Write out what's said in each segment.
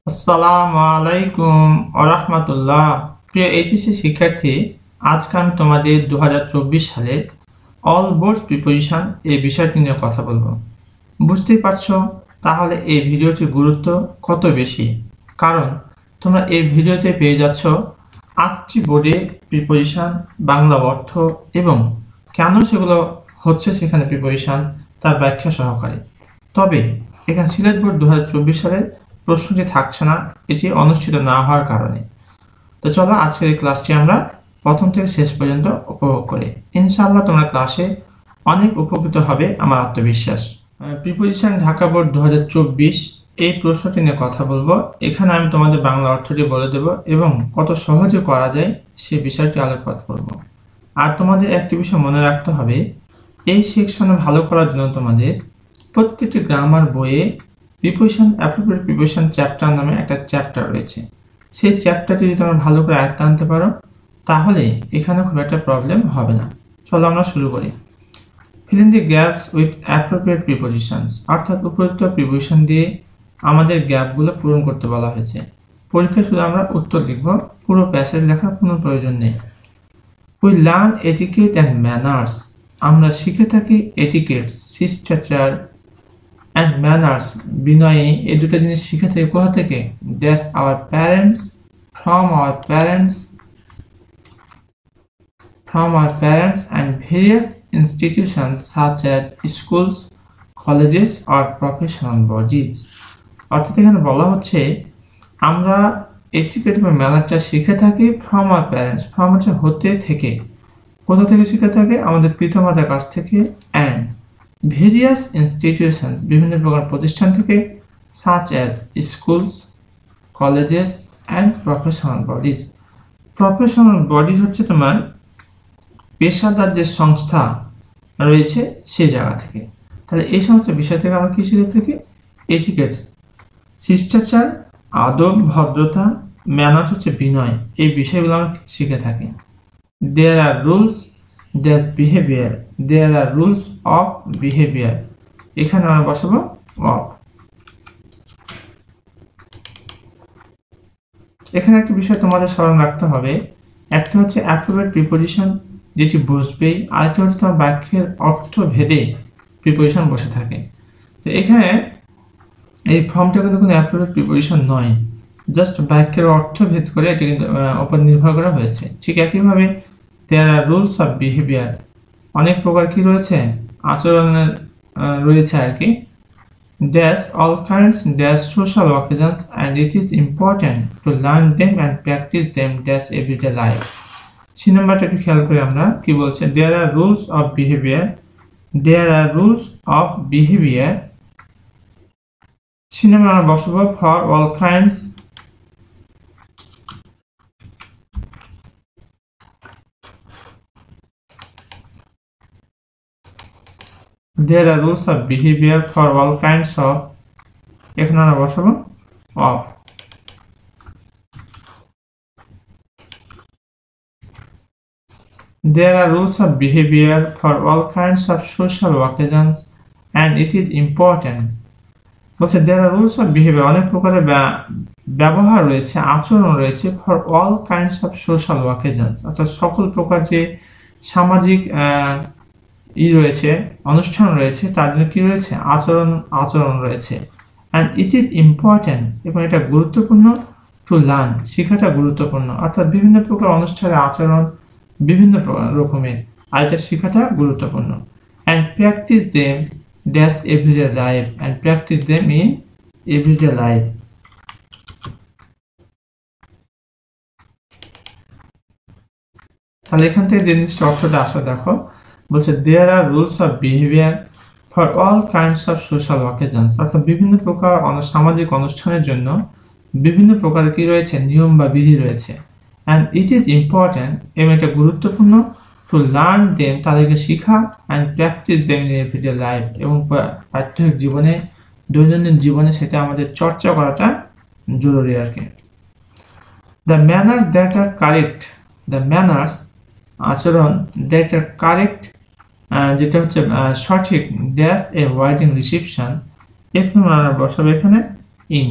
আসসালামু আলাইকুম ওয়া রাহমাতুল্লাহ। প্রিয় এইচএসসি শিক্ষার্থী, আজকে আমি তোমাদের 2024 সালের অল বোর্ডস প্রিপোজিশন এই বিষয়টি নিয়ে কথা বলবো। বুঝতেই পারছো তাহলে এই ভিডিওটির গুরুত্ব কত বেশি, কারণ তোমরা এই ভিডিওতে পেয়ে যাচ্ছ 8টি বোর্ডের প্রিপোজিশন, বাংলা অর্থ এবং কেন সেগুলো হচ্ছে সেখানে প্রিপোজিশন তার ব্যাখ্যা সহকারে। তবে এখানে সিলেট বোর্ড 2024 সালের প্রশ্নটি থাকছে না, এটি অনুষ্ঠিত না হওয়ার কারণে। তো চলো আজকের এই ক্লাসটি আমরা প্রথম থেকে শেষ পর্যন্ত উপভোগ করি। ইনশাআল্লাহ তোমরা ক্লাসে অনেক উপকৃত হবে, আমার আত্মবিশ্বাস। প্রিপোজিশন ঢাকা বোর্ড 2024 এই প্রশ্নটি নিয়ে কথা বলবো। এখানে আমি তোমাদের বাংলা অর্থটি বলে দেব এবং কত সহজে করা যায় সে বিষয়টি আলোকপাত করব। আর তোমাদের একটি বিষয় মনে রাখতে হবে, এই সেকশনে ভালো করার জন্য তোমাদের প্রত্যেকটি গ্রামার বইয়ে প্রিপোজিশন অ্যাপ্রোপ্রিয়েট প্রিপোজিশন চ্যাপ্টার নামে একটা চ্যাপ্টার রয়েছে। সেই চ্যাপ্টারটি যদি তোমরা ভালো করে আয়ত্তে আনতে পারো তাহলে এখানে খুব একটা প্রবলেম হবে না। চলো আমরা শুরু করি। fill in the gaps with appropriate prepositions, অর্থাৎ উপযুক্ত প্রিপোজিশন দিয়ে আমাদের গ্যাপগুলো পূরণ করতে বলা হয়েছে। পরীক্ষায় শুধু আমরা উত্তর লিখব, পুরো প্যাসেজ লেখার কোনো প্রয়োজন নেই। we learn etiquette and manners, আমরা শিখে থাকি এটিকেটস, শিষ্টাচার and manners, বিনয়, এই দুটো জিনিস শিখে থাকি কোথা থেকে? That's our parents, from our parents and various institutions such as schools, colleges or professional bodies। অর্থাৎ এখানে বলা হচ্ছে আমরা এটিকেট বা ম্যানারটা শিখে থাকি from our parents, from হচ্ছে হতে থেকে, কোথা থেকে শিখে থাকে? আমাদের পিতামাতার কাছ থেকে, and various institutions, বিভিন্ন প্রকার প্রতিষ্ঠান থেকে, such as schools, colleges and professional bodies। Professional bodies হচ্ছে তোমার পেশাদার যে সংস্থা রয়েছে সেই জায়গা থেকে। তাহলে এই সমস্ত বিষয় থেকে আমরা কি শিখে থাকি? এটিকেটস, শিষ্টাচার, আদব, ভদ্রতা, ম্যানার্স হচ্ছে বিনয়, এই বিষয়গুলো আমরা শিখে থাকি। There are rules, there's behavior, there are rules of behavior, এখানে আমরা বসাবো of। এখানে একটা বিষয় তোমাদের স্মরণ রাখতে হবে, একটা হচ্ছে অ্যাপ্রোপ্রিয়েট প্রিপোজিশন যেটি বসবেই, আরেকটা হচ্ছে তোমার বাক্যের অর্থ ভেদে প্রিপোজিশন বসে থাকে। তো এখানে এই ফর্মটা কিন্তু কোনো অ্যাপ্রোপ্রিয়েট প্রিপোজিশন নয়, জাস্ট বাক্যের অর্থ ভেদ করে এটি কিন্তু উপর নির্ভর করা হয়েছে। ঠিক একইভাবে there are rules of behavior, অনেক প্রকার কি রয়েছে? আচরণের রয়েছে আর কি। There's all kinds, there's social occasions and it is important to learn them and practice them, that's everyday life। C নাম্বারটা একটু খেয়াল করে আমরা কি বলছে, there are rules of behavior, there are rules of behavior। C number আমরা বসাবো for all kinds, there are rules of behavior for all kinds of, এখানে আমরা বসাবো of। There are rules of behavior for all kinds of social occasions and it is important, বলছে there are rules of behavior, অনেক প্রকারের ব্যবহার রয়েছে, আচরণ রয়েছে for all kinds of social occasions, অর্থাৎ সকল প্রকার যে সামাজিক রয়েছে, অনুষ্ঠান রয়েছে, তার জন্য কি রয়েছে? আচরণ রয়েছে। and it is important, এবং এটা গুরুত্বপূর্ণ to learn, শেখাটা গুরুত্বপূর্ণ, অর্থাৎ বিভিন্ন প্রকার অনুষ্ঠানের আচরণ বিভিন্ন রকমের, আর এটা শেখাটা গুরুত্বপূর্ণ। and practice them, that's everyday life, and practice them in everyday life। তাহলে এখান থেকে যে জিনিসটা অর্থটা আসো দেখো, বলছে there are rules of behavior for all kinds of social occasions, অর্থাৎ বিভিন্ন প্রকার সামাজিক অনুষ্ঠানের জন্য বিভিন্ন প্রকার কি রয়েছে? নিয়ম বা বিধি রয়েছে। and it is important, এবং এটা গুরুত্বপূর্ণ to learn them, তাদেরকে শেখা, and practice them in everyday life, এবং প্রাত্যহিক জীবনে, দৈনন্দিন জীবনে সেটা আমাদের চর্চা করাটা জরুরি আর কি। the manners that are correct, the manners আচরণ that are correct, যেটা হচ্ছে সঠিক, that's a wedding reception, এখানে আমরা বসাবো এখানে in।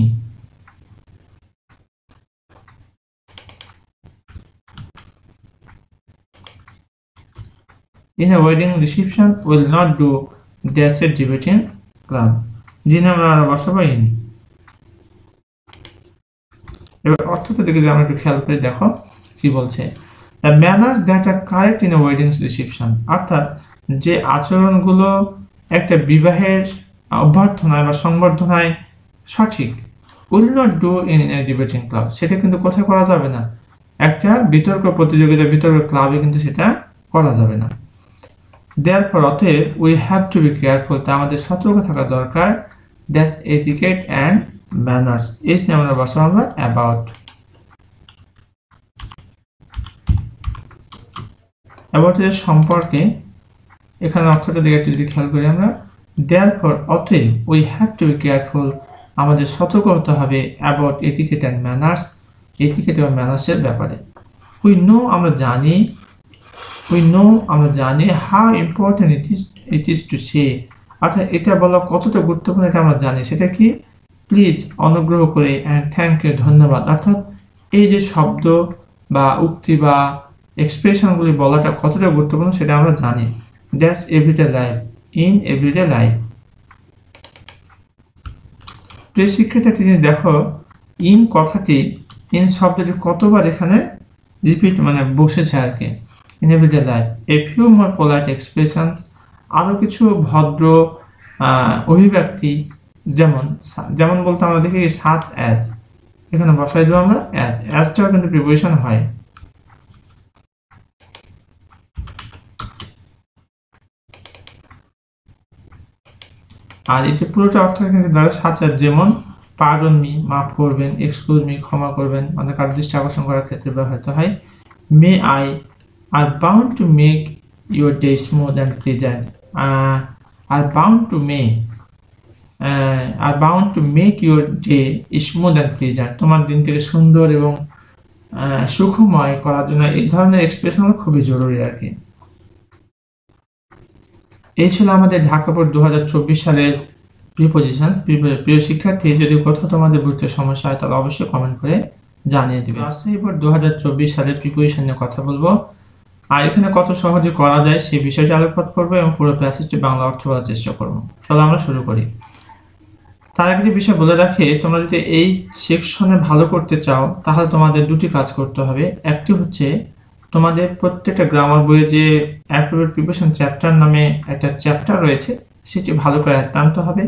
in a wedding reception will not do dash a debating club. G number আমরা বসাবো in। এবার অর্থটা দেখে যদি আমরা একটু খেয়াল করে দেখো কি বলছে, the manners that are correct in a wedding reception, অর্থাৎ যে আচরণগুলো একটা বিবাহের অভ্যর্থনায় বা সংবর্ধনায় সঠিক, will not do in a debating club, সেটা কিন্তু কোথায় করা যাবে না, একটা বিতর্ক প্রতিযোগিতা বিতর্ক ক্লাবে কিন্তু সেটা করা যাবে না। therefore অতএব we have to be careful, তা আমাদের সতর্ক থাকা দরকার, that's etiquette and manners, এই নিয়ে আমরা বসাবো আমরা about। about এর সম্পর্কে এখানে অর্থটা দিকে একটু যদি খেয়াল করি আমরা, therefore অতএব we have to be careful, আমাদের সতর্ক হতে হবে about etiquette and manners, etiquette এবং manners এর ব্যাপারে। we know আমরা জানি how important it is to say, অর্থাৎ এটা বলা কতটা গুরুত্বপূর্ণ এটা আমরা জানি, সেটা কি প্লিজ অনুগ্রহ করে and thank you ধন্যবাদ, অর্থাৎ এই যে শব্দ বা উক্তি বা এক্সপ্রেশনগুলি বলাটা কতটা গুরুত্বপূর্ণ সেটা আমরা জানি, that's everyday life, in everyday life। প্রিয় শিক্ষার্থী দেখো in কথাটি in শব্দটি কতবার এখানে রিপিট মানে বসেছে আর কি, in everyday life। a few more polite expressions, আরো কিছু ভদ্র অভিব্যক্তি, যেমন বলতে আমরা দেখি such as, এখানে বসাই দেবো আমরা as টাও কিন্তু প্রিপোজিশন হয়। আর এটা পুরোটা অর্থ কিন্তু দাঁড়ায় such as, যেমন pardon me মাফ করবেন, excuse me ক্ষমা করবেন, মানে কারো দৃষ্টি আকর্ষণ করার ক্ষেত্রে ব্যবহৃত হয়। may I are bound to make your day smooth and pleasant, are bound to make your day smooth and pleasant, তোমার দিনটিকে সুন্দর এবং সুখময় করার জন্য এই ধরনের এক্সপ্রেশনগুলো খুবই জরুরি আর কি। এই ছিল আমাদের ঢাকা বোর্ড 2024 সালের প্রিপোজিশন। প্রিয় শিক্ষার্থী, যদি কোথাও তোমাদের বুঝতে সমস্যা হয় তাহলে অবশ্যই কমেন্ট করে জানিয়ে দিবে। রাজশাহী বোর্ড 2024 সালের প্রিপোজিশন নিয়ে কথা বলবো, আর এখানে কত সহজে করা যায় সেই বিষয়টি আলোকপাত করবো এবং পুরো প্যাসেজটি বাংলা অর্থ বলার চেষ্টা করবো। চলো আমরা শুরু করি। তার আগে বিষয় বলে রাখি, তোমরা যদি এই সেকশনে ভালো করতে চাও তাহলে তোমাদের দুটি কাজ করতে হবে। একটি হচ্ছে তোমাদের প্রত্যেকটা গ্রামার বইয়ে যে অ্যাপ্রোপ্রিয়েট প্রিপোজিশন চ্যাপ্টার নামে একটা চ্যাপ্টার রয়েছে সেটি ভালো করে আনতে হবে,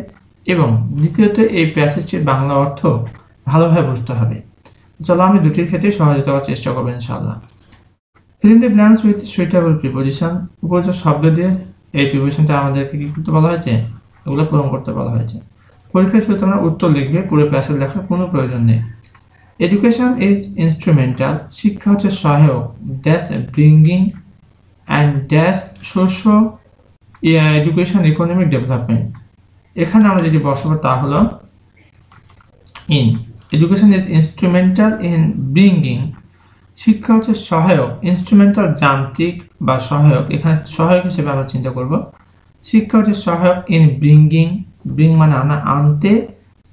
এবং দ্বিতীয়ত এই প্যাসেজটির বাংলা অর্থ ভালোভাবে বুঝতে হবে। চলো আমি দুটির ক্ষেত্রে সহযোগিতা করার চেষ্টা করবো ইনশাআল্লাহ। fill in the blanks with suitable preposition, উপযুক্ত শব্দ দিয়ে এই প্রিপোজিশনটা আমাদেরকে কি করতে বলা হয়েছে, এগুলো পূরণ করতে বলা হয়েছে। পরীক্ষার শুরুতে তোমরা উত্তর লিখবে, পুরো প্যাসেজ লেখার কোনো প্রয়োজন নেই। এডুকেশন ইজ ইনস্ট্রুমেন্টাল, শিক্ষা হচ্ছে সহায়ক, dash bringing and dash social education economic development. এখানে আমরা যেটি বসাবো তা হলো in. Education is instrumental in bringing, শিক্ষা হচ্ছে সহায়ক, ইনস্ট্রুমেন্টাল যান্ত্রিক বা সহায়ক, এখানে সহায়ক হিসেবে আমরা চিন্তা করব। শিক্ষা হচ্ছে সহায়ক ইন ব্রিঙ্গিং, ব্রিং মানে আনা, আনতে,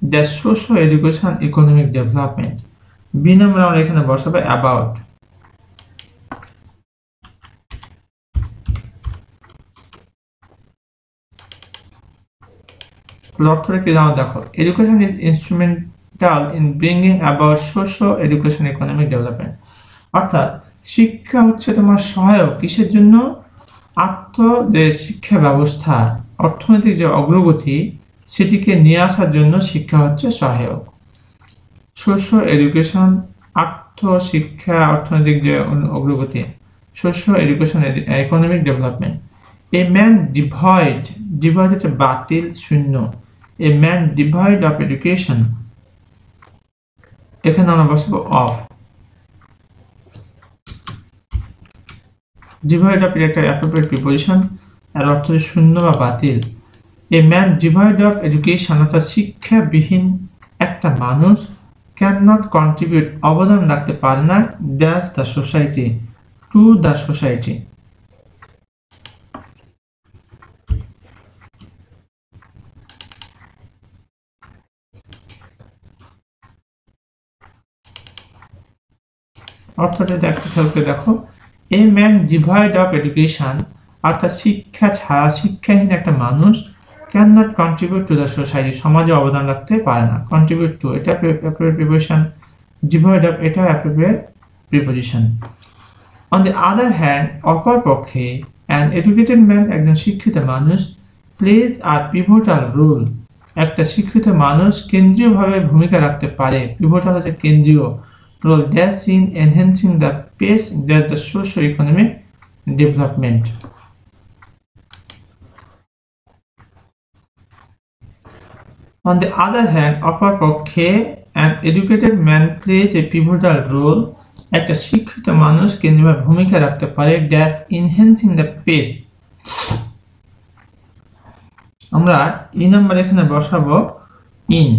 the social education economic development. B number আমরা এখানে বসাবো অ্যাবাউট। অর্থটা কি জানো দেখো, education is instrumental in bringing about social education economic development, অর্থাৎ শিক্ষা হচ্ছে তোমার সহায়ক কিসের জন্য, যে শিক্ষা ব্যবস্থা অর্থনৈতিক যে অগ্রগতি সেটিকে নিয়ে আসার জন্য শিক্ষা হচ্ছে সহায়ক। সোশ্য এডুকেশন, শিক্ষা অর্থনৈতিক যে অগ্রগতি, social education economic development. A man devoid হচ্ছে বাতিল, শূন্য, a man devoid of education, এখানে আমরা বসাবো অফ। ডিভয়েড অফ একটা অ্যাপ্রোপ্রিয়েট প্রিপোজিশন, এর অর্থ শূন্য বা বাতিল। A man devoid of education অর্থাৎ শিক্ষাবিহীন একটা মানুষ ক্যান নট কন্ট্রিবিউট অবদান রাখতে পারে না, dash the society, to the society. অর্থটা একটু খেয়াল করে দেখো, এ ম্যান ডিভয়েড অফ এডুকেশন অর্থাৎ শিক্ষা ছাড়া শিক্ষাহীন একটা মানুষ can not contribute to the society, সমাজে অবদান রাখতে পারে না। কন্ট্রিবিউট টু এটা অ্যাপ্রোপ্রিয়েট প্রিপোজিশন, ডিভয়েড অফ এটা appropriate preposition. On the other hand, অপর পক্ষে, অ্যান এডুকেটেড ম্যান একজন শিক্ষিত মানুষ, প্লেজ আ পিভোটাল রোল, একটা শিক্ষিত মানুষ কেন্দ্রীয়ভাবে ভূমিকা রাখতে পারে। পিভোটাল হচ্ছে কেন্দ্রীয়, role dash in enhancing the pace dash the socio economic development. On the other hand, অপর পক্ষে, an educated man plays a pivotal role, একটা শিক্ষিত মানুষ কেন্দ্রীয় ভূমিকা রাখতে পারে ড্যাশ enhancing the pace। আমরা ই নাম্বার এখানে বসাবো in.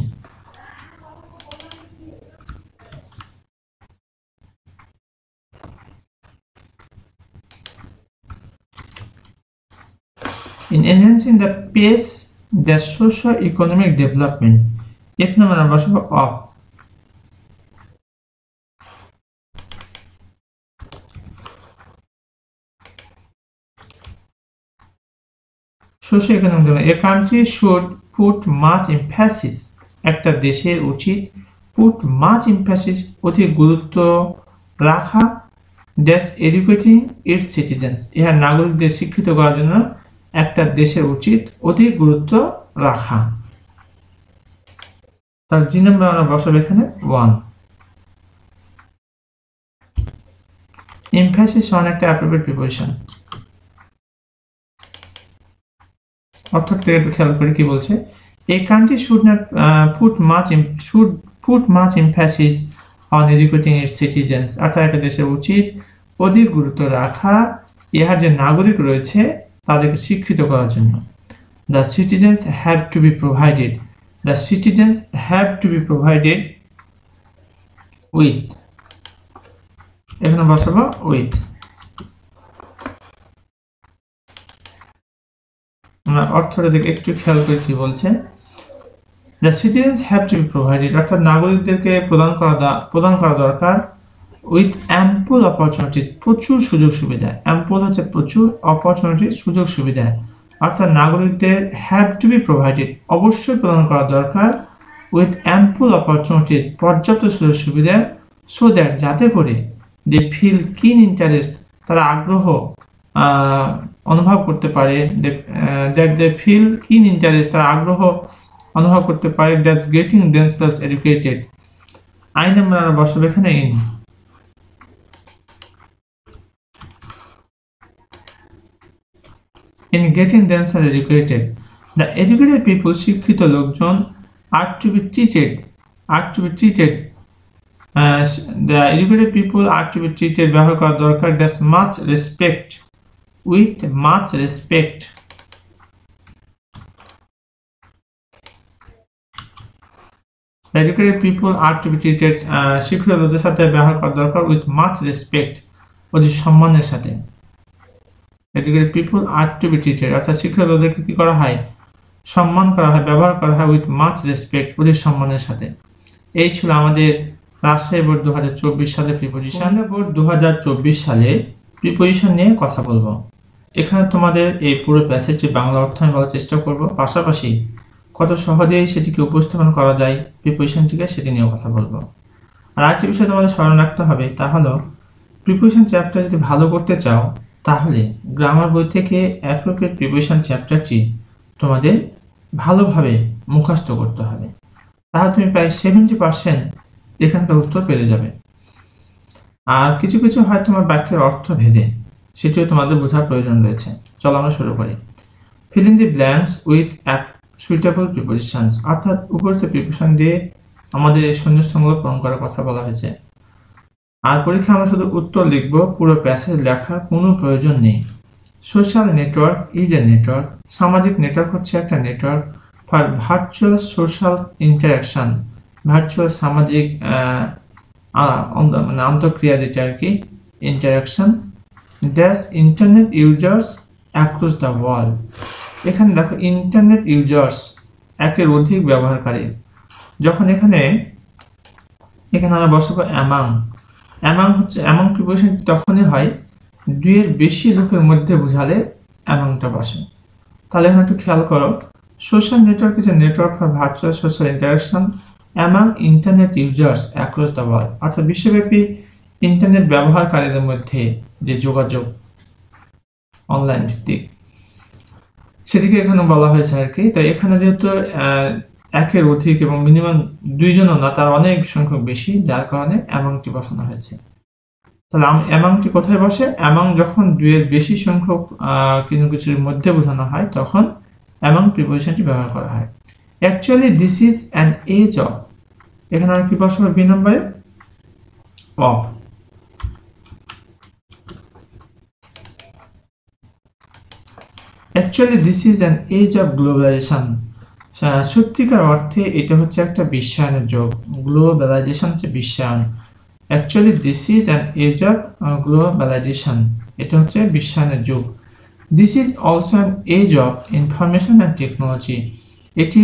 In enhancing the pace the socio-economic development, F number আমরা বসাবো of. socio-economic development, a country should put much emphasis, একটা দেশের উচিত put much emphasis, অধিক গুরুত্ব রাখা ড্যাশ educating its citizens, ইহার নাগরিকদের শিক্ষিত করার জন্য একটা দেশের উচিত অধিক গুরুত্ব রাখা। তার জি নাম্বার আমরা বসাবো এখানে 1। emphasis on একটা appropriate preposition। অর্থটা একটু খেয়াল করে কি বলছে, a country should not put much emphasis on educating its citizens, অর্থাৎ একটা দেশের উচিত অধিক গুরুত্ব রাখা ইহার যে নাগরিক রয়েছে তাদেরকে শিক্ষিত করার জন্য। The citizens have to be provided, the citizens have to be provided with, এখানে বসাবো with। আমরা অর্থটা দেখে একটু খেয়াল করে কি বলছে, the citizens have to be provided, অর্থাৎ নাগরিকদেরকে প্রদান করা দরকার with ample opportunities, প্রচুর সুযোগ সুবিধা। ample হচ্ছে প্রচুর, opportunities সুযোগ সুবিধা, অর্থাৎ নাগরিকদের have to be provided অবশ্যই প্রদান করা দরকার with ample opportunities পর্যাপ্ত সুযোগ সুবিধা, so that যাতে করে they feel keen interest, তারা আগ্রহ অনুভব করতে পারে, that they feel keen interest, তারা আগ্রহ অনুভব করতে পারে that's getting themselves educated। I number বসাবো এখানে in। In getting themselves educated, the educated people, শিক্ষিত লোকজন, are to be treated, the educated people are to be treated ব্যবহার করা দরকার that's much respect, with much respect। The educated people are to be treated, শিক্ষিত লোকদের সাথে ব্যবহার করা দরকার with much respect, অতি সম্মানের সাথে। Educated people are to be treated, অর্থাৎ শিক্ষিত লোকদেরকে কি করা হয়, সম্মান করা হয়, ব্যবহার করা হয় with much respect, অতি সম্মানের সাথে। এই ছিল আমাদের রাজশাহী বোর্ড 2024 সালে প্রিপোজিশন। বোর্ড 2024 সালে প্রিপোজিশন নিয়ে কথা বলবো। এখানে তোমাদের এই পুরো প্যাসেজটি বাংলা অর্থ আমি বলার চেষ্টা করব, পাশাপাশি কত সহজেই সেটিকে উপস্থাপন করা যায় প্রিপোজিশনটিকে সেটি নিয়েও কথা বলবো। আর আরেকটি বিষয় তোমাদের স্মরণ রাখতে হবে, তা হলো প্রিপোজিশন চ্যাপ্টার যদি ভালো করতে চাও তাহলে গ্রামার বই থেকে অ্যাপ্রোপ্রিয়েট প্রিপোজিশন চ্যাপ্টারটি তোমাদের ভালোভাবে মুখস্থ করতে হবে, তাহলে তুমি প্রায় 70% এখানকার উত্তর পেরে যাবে। আর কিছু কিছু হয় তোমার বাক্যের অর্থ ভেদে, সেটিও তোমাদের বোঝার প্রয়োজন রয়েছে। চলো আমরা শুরু করি। Fill in the blanks with suitable prepositions, অর্থাৎ উপস্থিত প্রিপোজিশন দিয়ে আমাদের এই শূন্যস্থানগুলো পূরণ করার কথা বলা হয়েছে। আর পরীক্ষা আমরা শুধু উত্তর লিখব, পুরো প্যাসেজ লেখার কোনো প্রয়োজন নেই। Social network is a network, সামাজিক নেটওয়ার্ক হচ্ছে একটা network for virtual social interaction, virtual সামাজিক মানে আন্তঃক্রিয়া যেটা আর কি interaction, dash internet users across the world. এখানে দেখো ইন্টারনেট ইউজার্স একের অধিক ব্যবহারকারী, যখন এখানে আমরা বসাবো অ্যামাং। অ্যামাং হচ্ছে, অ্যামাং প্রিপোজিশন তখনই হয় দুইয়ের বেশি লোকের মধ্যে বোঝালে অ্যামাংটা বসে। তাহলে এখানে একটু খেয়াল করো, social network is a network for virtual social interaction among internet users across the world. অর্থাৎ বিশ্বব্যাপী ইন্টারনেট ব্যবহারকারীদের মধ্যে যে যোগাযোগ অনলাইন ভিত্তিক, সেটিকে এখানে বলা হয়েছে আর কি। তো এখানে যেহেতু একের অধিক এবং মিনিমাম দুইজনও না, তার অনেক সংখ্যক বেশি, যার কারণে অ্যামাংটি বসানো হয়েছে। তাহলে অ্যামাংটি কোথায় বসে? অ্যামাং যখন দুইয়ের বেশি সংখ্যক কোনো কিছুর মধ্যে বোঝানো হয় তখন অ্যামাং প্রিপোজিশনটি ব্যবহার করা হয়। Actually this is an age of, এখানে আমরা কি বসাবো? বি নম্বরে of. Actually this is an age of globalisation, সত্যিকার অর্থে এটা হচ্ছে একটা বিশ্বায়নের যুগ। গ্লোবালাইজেশন হচ্ছে বিশ্বায়ন। Actually this is an age of globalisation, এটা হচ্ছে বিশ্বায়নের যুগ। This is also an age of information and technology, এটি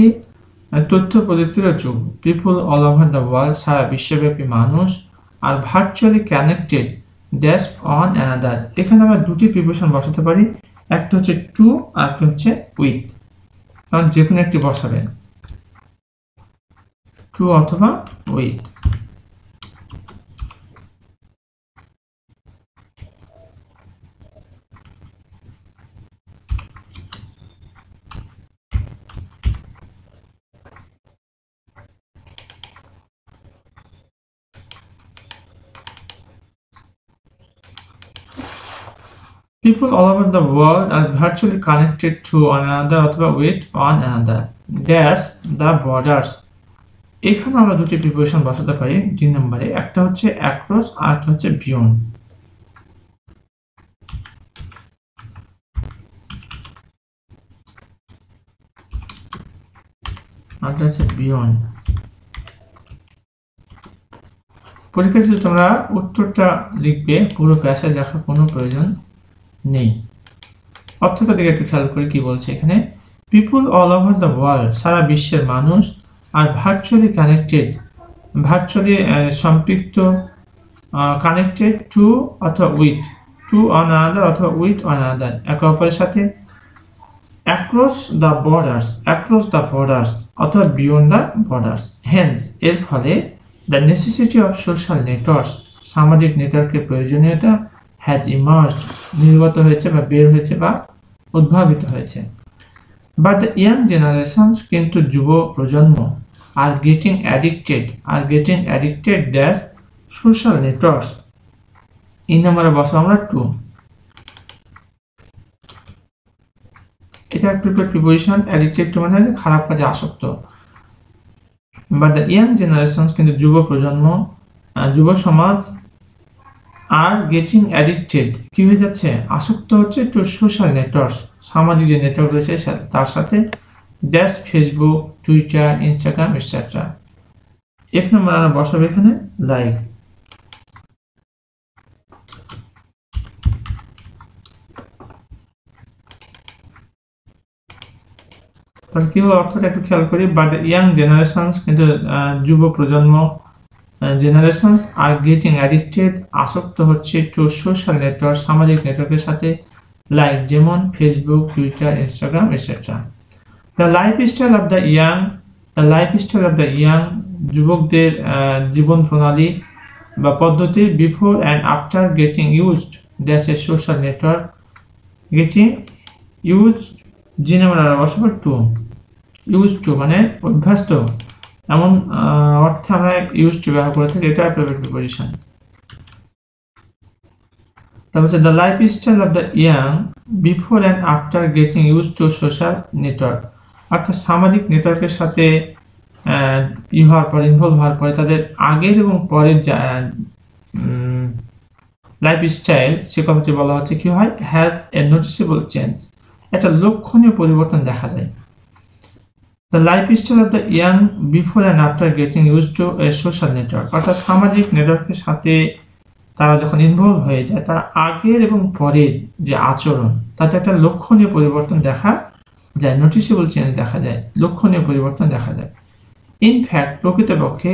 তথ্য প্রযুক্তির যুগ। People all over the world, সারা বিশ্বব্যাপী মানুষ, আর virtually connected dash on another. এখানে আমরা দুটি প্রিপোজিশন বসাতে পারি, একটা হচ্ছে টু আর একটা হচ্ছে উইথ। কারণ যে কোনো একটি বসাবেন, টু অথবা with. People all over the world are virtually connected to one another অথবা with one another. Dash the borders. এখানে আমরা দুটি প্রিপোজিশন বসাতে পারি দুই নম্বরে, একটা হচ্ছে অ্যাক্রস আর একটা হচ্ছে বিয়ন্ড। আরটা হচ্ছে বিয়ন্ড। পরীক্ষায় যদি তোমরা উত্তরটা লিখবে, পুরো প্যাসেজ লেখার কোনো প্রয়োজন নেই। অর্থটা দিকে একটু খেয়াল করে কি বলছে এখানে, people all over the world, সারা বিশ্বের মানুষ, আর ভার্চুয়ালি কানেক্টেড, ভার্চুয়ালি সম্পৃক্ত, কানেক্টেড টু অথবা উইথ, টু অন আনাদার অথবা উইথ অন আনাদার, একে অপরের সাথে, across the borders, across the borders অথবা বিয়ন্ড দ্য বর্ডার্স। হেন্স, এর ফলে the necessity of social networks, সামাজিক নেটওয়ার্কের প্রয়োজনীয়তা, হ্যাজ ইমার্জড, নির্গত হয়েছে বা বের হয়েছে বা উদ্ভাবিত হয়েছে। বাট দ্য ইয়াং জেনারেশনস, কিন্তু যুব প্রজন্ম, are getting addicted dash social networks. এই নাম্বারে বসা আমরা টু। এটা প্রিপোজিশন, অ্যাডিক্টেড টু মানে খারাপ কাজে আসক্ত। বাট দ্য ইয়াং জেনারেশনস, কিন্তু যুব প্রজন্ম, যুব সমাজ, আর গেটিং অ্যাডিক্টেড, কি হয়ে যাচ্ছে? আসক্ত হচ্ছে টু সোশ্যাল নেটওয়ার্কস, সামাজিক যে নেটওয়ার্ক রয়েছে তার সাথে, dash Facebook, Twitter, Instagram etcetera. এক নম্বর আমরা বসাবো এখানে লাইক। তাহলে কি হলো অর্থটা একটু খেয়াল করি। বাট ইয়াং জেনারেশনস, কিন্তু যুব প্রজন্ম, জেনারেশনস আর গেটিং অ্যাডিক্টেড, আসক্ত হচ্ছে টু সোশ্যাল নেটওয়ার্ক, সামাজিক নেটওয়ার্কের সাথে, লাইক যেমন Facebook, Twitter, Instagram etcetera. The lifestyle of the young, যুবকদের জীবন প্রণালী বা পদ্ধতি, before and after getting used dash a social network, getting use, G number বসাবো টু। ইউজ টু মানে অভ্যস্ত, এমন অর্থে আমরা ইউজ টু ব্যবহার করে থাকি, এটা প্রিপোজিশন। তারপর the lifestyle of the young before and after getting use to social network, অর্থাৎ সামাজিক নেটওয়ার্কের সাথে ইনভলভ হওয়ার পরে তাদের আগের এবং পরের লাইফস্টাইল, সে কথাটি বলা হচ্ছে কি হয়, হ্যাজ এ নোটিসেবল চেঞ্জ, একটা লক্ষণীয় পরিবর্তন দেখা যায়। The lifestyle of the young before and after getting use to A social network, অর্থাৎ সামাজিক নেটওয়ার্কের সাথে তারা যখন ইনভলভ হয়ে যায়, তার আগের এবং পরের যে আচরণ, তাতে একটা লক্ষণীয় পরিবর্তন দেখা যায়, নোটিসেবল চেঞ্জ দেখা যায়, লক্ষণীয় পরিবর্তন দেখা যায়। ইনফ্যাক্ট, প্রকৃতপক্ষে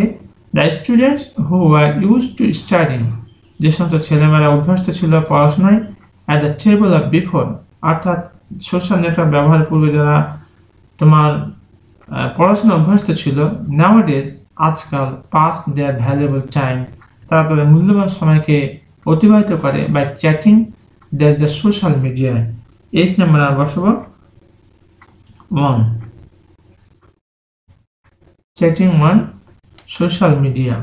the students who are use to studying, যে সমস্ত ছেলেমেয়েরা অভ্যস্ত ছিল পড়াশোনায়, at the table of before, অর্থাৎ সোশ্যাল নেটওয়ার্ক ব্যবহারের পূর্বে যারা তোমার পড়াশোনা অভ্যস্ত ছিল, নাওয়াডেজ আজকাল পাস দেয়ার ভ্যালুয়েবল টাইম, তারা তাদের মূল্যবান সময়কে অতিবাহিত করে by chatting that's the social media. H number আর বসাবো 1, chatting 1 social media.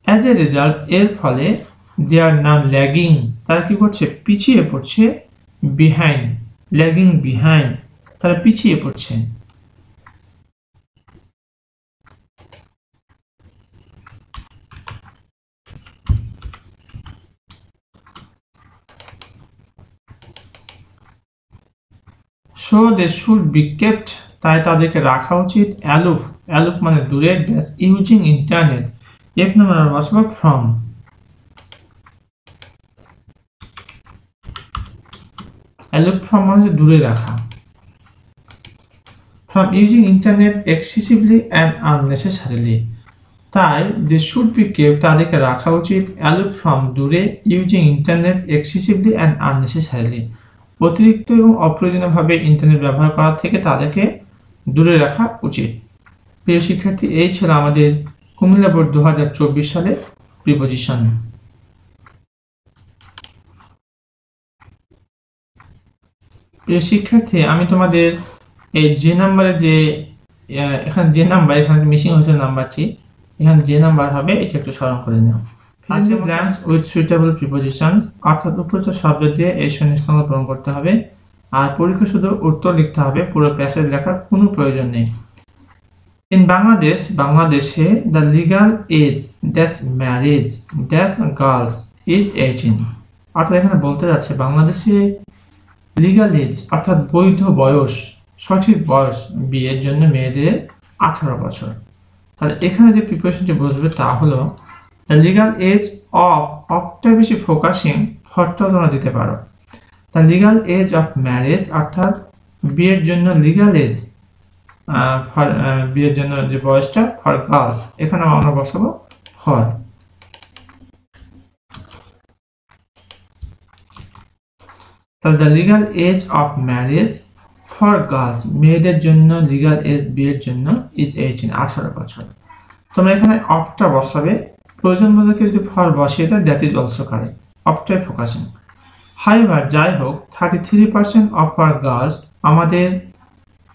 As a result, এর ফলে দে আর নাও ল্যাগিং, তারা কি করছে, পিছিয়ে পড়ছে, বিহাইন্ড, ল্যাগিং বিহাইন্ড, তারা পিছিয়ে পড়ছে। So they should be kept, তাই তাদেরকে রাখা উচিত অ্যালুফ, অ্যালুফ মানে দূরে, dash using internet, F number বসবো ফ্রম, অ্যালুফ ফ্রম মানে দূরে রাখা, from using internet excessively and unnecessarily, তাই দে শুড বি কেপ্ট, তাদেরকে রাখা উচিত অ্যালুফ ফ্রম দূরে, using internet excessively and unnecessarily, অতিরিক্ত এবং অপ্রয়োজনীয়ভাবে ইন্টারনেট ব্যবহার করা থেকে তাদেরকে দূরে রাখা উচিত। প্রিয় শিক্ষার্থী, এই ছিল আমাদের কুমিল্লা বোর্ড 2024 সালে প্রিপোজিশন। প্রিয় শিক্ষার্থী, আমি তোমাদের এই যে নাম্বারে যে এখানে যে নাম্বার, এখানে মিসিং হয়েছে নাম্বারটি, এখানে যে নাম্বার হবে এটা একটু স্মরণ করে নাও। আজকে ব্ল্যাঙ্কস উইথ সুইটেবল প্রিপোজিশনস, অর্থাৎ উপযুক্ত শব্দ দিয়ে এই শূন্যস্থান পূরণ করতে হবে। আর পরীক্ষা শুধু উত্তর লিখতে হবে, পুরো প্যাসেজ লেখার কোনো প্রয়োজন নেই। ইন বাংলাদেশ, বাংলাদেশে the legal age dash marriage dash girls is 18, অর্থাৎ এখানে বলতে যাচ্ছে বাংলাদেশে লিগাল এজ অর্থাৎ বৈধ বয়স, সঠিক বয়স বিয়ের জন্য মেয়েদের 18 বছর। তাহলে এখানে যে প্রিপারেশনটি বসবে তা হলো দ্য লিগাল এজ অফ, অফটা বেশি ফোকাসিং, ফরটা তোমরা দিতে পারো। The legal age of marriage অর্থাৎ বিয়ের জন্য লিগাল এজ, বিয়ের জন্য যে বয়সটা ফর গার্লস, এখানে আমরা বসাবো ফর। তাহলে the legal age of marriage for girls, মেয়েদের জন্য লিগাল এজ বিয়ের জন্য ইজ 18 বছর। তোমরা এখানে অফটা বসাবে, প্রয়োজন বোধকে যদি ফর বসিয়ে দেয় দ্যাট ইজ অলসো কারেক্ট, অফটাই ফোকাসিং। হাইভার যাই হোক, 33% অফ আর গার্লস, আমাদের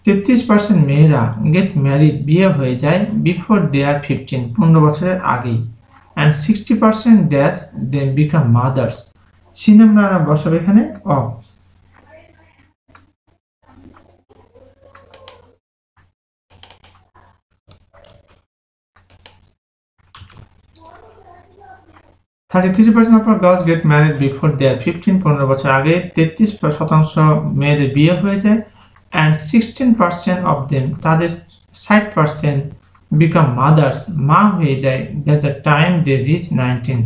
33% মেয়েরা গেট ম্যারিড বিয়ে হয়ে যায় বিফোর দে আর 15 বছরের আগেই, and 60% dash then become mothers, C number বসাবে এখানে of. girls get married before they are 15 বছর আগে 33% মেয়েদের বিয়ে হয়ে যায়, and 16% of them, তাদের 60% become mothers, মা হয়ে যায়, that's the time they reach 19।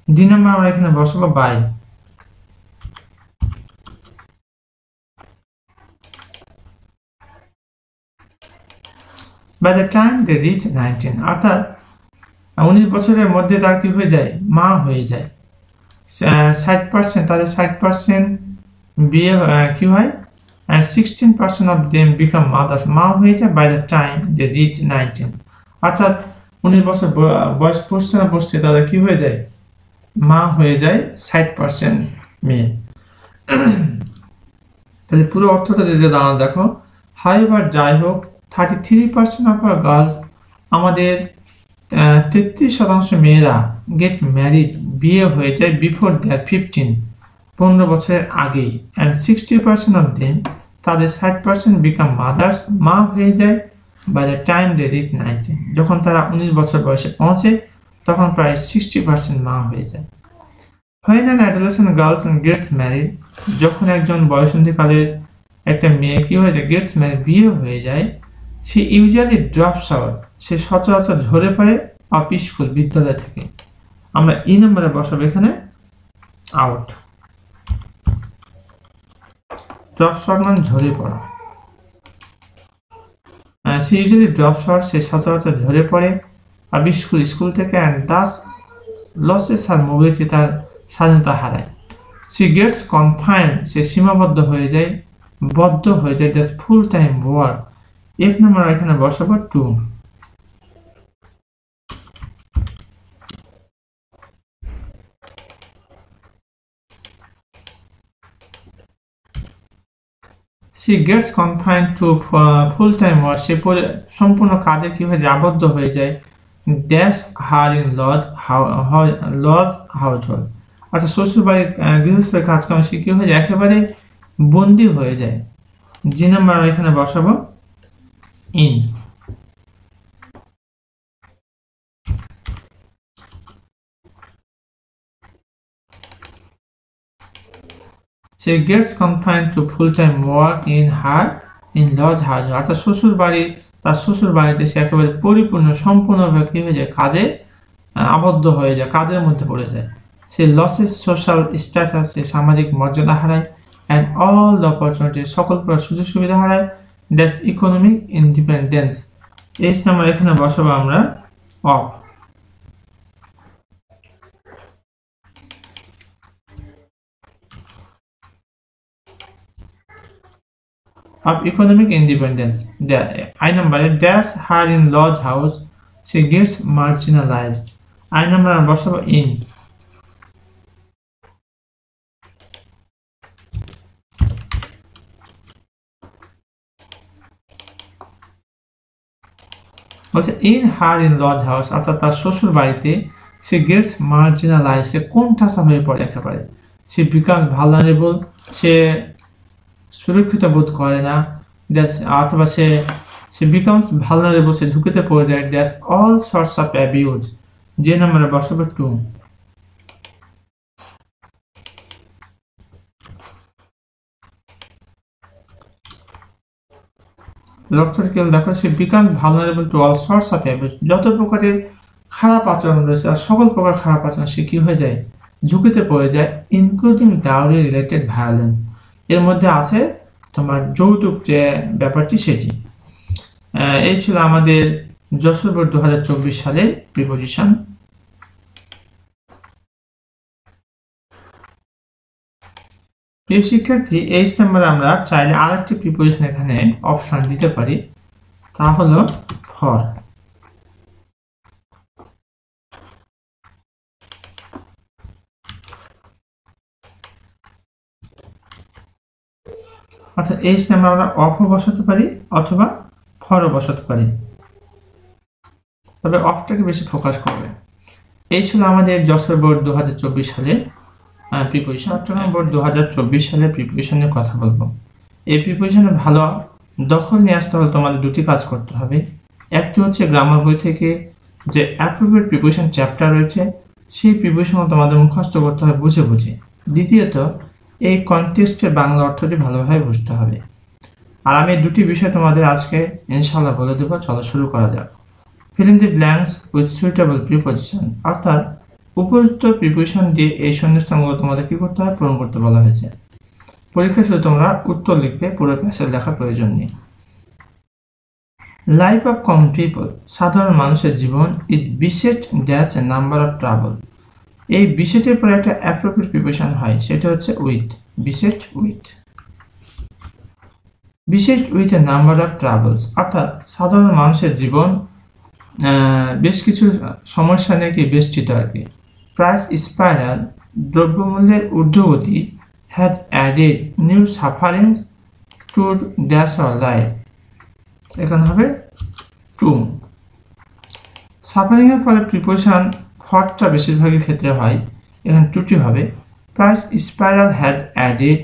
D number আমরা এখানে বসাবো by. by the time they reach 19, অর্থাৎ 19 বছরের মধ্যে তার কি হয়ে যায়, মা হয়ে যায়। 60% তাদের 60% বিয়ে কি হয়, and 16% of them become mothers, মা হয়ে যায় by the time they reach 19, অর্থাৎ 19 বছর বয়স পড়ছে না পড়ছে তাদের কি হয়ে যায়, মা হয়ে যায় 60% মেয়ে। তাহলে পুরো অর্থটা যদি দাঁড়ানো দেখো, হাইভার যাই হোক, 33% অফ আর গার্লস, আমাদের 33% মেয়েরা গেট ম্যারিড বিয়ে হয়ে যায় বিফোর দেয়ার 15 বছরের আগেই, অ্যান্ড 60% অফ দেম, তাদের 60% বিকাম মাদার্স, মা হয়ে যায় by the time they reach 19, যখন তারা 19 বছর বয়সে পৌঁছে তখন প্রায় 60% মা হয়ে যায়। When an adolescent girl gets married, যখন একজন বয়সন্ধিকালের একটা মেয়ে কি হয়ে যায়, গেটস ম্যারিড বিয়ে হয়ে যায়, সে ইউজুয়ালি ড্রপস আউট, সে সচরাচর ঝরে পড়ে অফ স্কুল, বিদ্যালয় থেকে। আমরা ই নম্বরে বসাবো এখানে আউট। ড্রপস আউট মানে ঝরে পড়া, সে ইউজুয়ালি ড্রপস আউট, সে সচরাচর ঝরে পড়ে অফ স্কুল, স্কুল থেকে, and thus losses her mobility, তার স্বাধীনতা হারায়। সি গেটস কনফাইন্ড, সে সীমাবদ্ধ হয়ে যায়, বদ্ধ হয়ে যায়। দ্যাটস ফুল টাইম ওয়ার্ক, এক নম্বর এখানে বসাবো to. She gets confined to full time work, সে সম্পূর্ণ কাজে কি হয়ে যায়, আবদ্ধ হয়ে যায়। Dash her in laws household, অর্থাৎ শ্বশুর বাড়ির গৃহস্থের কাজকাম সে কি হয়ে যায়, একেবারে বন্দী হয়ে যায়। জি নাম্বার এখানে বসাবো in. She gets confined to full-time work in her in-laws house, অর্থাৎ শ্বশুর বাড়ি, তার শ্বশুর বাড়িতে সে একেবারে পরিপূর্ণ সম্পূর্ণভাবে কি হয়ে যায়, কাজে আবদ্ধ হয়ে যায়, কাজের মধ্যে পড়ে যায়। সে লসেস সোশ্যাল স্ট্যাটাস, সে সামাজিক মর্যাদা হারায়। অ্যান্ড অল দ্য অপরচুনিটি, সকল প্রকার সুযোগ সুবিধা হারায়। That's economic independence, H number এখানে বসাবো আমরা of. Of economic independence, I number dash her in lodge house, she gets marginalized. I number বসাবো in। বলছে in her in lodge house, অর্থাৎ তার শ্বশুর বাড়িতে she gets marginalized, সে কোণঠাসা হয়ে পড়ে একেবারে। she becomes vulnerable, সে সুরক্ষিত বোধ করে না। অথবা সে becomes vulnerable, সে ঝুঁকিতে পড়ে যায়। That's all sorts of abuse, যে নাম্বারে বসাবো টু। লক্ষ্যটিকে দেখো, সে becomes vulnerable to all sorts of abuse, যত প্রকারের খারাপ আচরণ রয়েছে আর সকল প্রকার খারাপ আচরণ সে কি হয়ে যায়, ঝুঁকিতে পড়ে যায়। ইনক্লুডিং ডাউরি রিলেটেড ভায়োলেন্স, এর মধ্যে আছে তোমার যৌতুক যে ব্যাপারটি সেটি। এই ছিল আমাদের যশোর বোর্ড 2024 সালের প্রিপোজিশন। প্রিয় শিক্ষার্থী, এইচ নাম্বারে আমরা চাইলে আরেকটি প্রিপোজিশন এখানে অপশন দিতে পারি, তা হলো ফর। অর্থাৎ এইচ নাম্বার আমরা অফও বসাতে পারি অথবা ফরও বসাতে পারি, তবে অফটাকে বেশি ফোকাস করবে। এই ছিল আমাদের যশোর বোর্ড 2024 সালে প্রিপোজিশন। চট্টগ্রাম বোর্ড 2024 সালে প্রিপোজিশনের কথা বলবো। এই প্রিপোজিশনে ভালো দখল নিয়ে আসতে হলে তোমাদের দুটি কাজ করতে হবে। একটি হচ্ছে গ্রামার বই থেকে যে অ্যাপ্রোপ্রিয়েট প্রিপোজিশন চ্যাপ্টার রয়েছে সেই প্রিপোজিশন তোমাদের মুখস্থ করতে হবে বুঝে বুঝে। দ্বিতীয়ত এই কনটেক্সটের বাংলা অর্থটি ভালোভাবে বুঝতে হবে। আর আমি দুটি বিষয় তোমাদের আজকে ইনশাআল্লাহ বলে দেব। চলো শুরু করা যাক। fill in the blanks with suitable prepositions, অর্থাৎ উপযুক্ত প্রিপোজিশন দিয়ে এই শূন্যস্থানগুলো তোমাদের কি করতে হয়, পূরণ করতে বলা হয়েছে। পরীক্ষা শুধু তোমরা উত্তর লিখবে, পুরো প্যাসেজ লেখার প্রয়োজন নেই। লাইফ অফ কমন পিপল, সাধারণ মানুষের জীবন, is beset dash a number of trouble. এই বিসেটের পরে একটা অ্যাপ্রোপ্রিয়েট প্রিপোজিশন হয়, সেটা হচ্ছে with. Beset with, beset with a number of travels, অর্থাৎ সাধারণ মানুষের জীবন বেশ কিছু সমস্যা নিয়ে কি বেষ্টিত আর কি। প্রাইস স্পাইরাল, দ্রব্যমূল্যের ঊর্ধ্বগতি, has added new sufferings to dash our life, এখানে হবে টু। সাফারিং এর ফলে প্রিপোজিশন ফরটা বেশিরভাগই ক্ষেত্রে হয়, এখানে টুটি হবে। Price spiral has added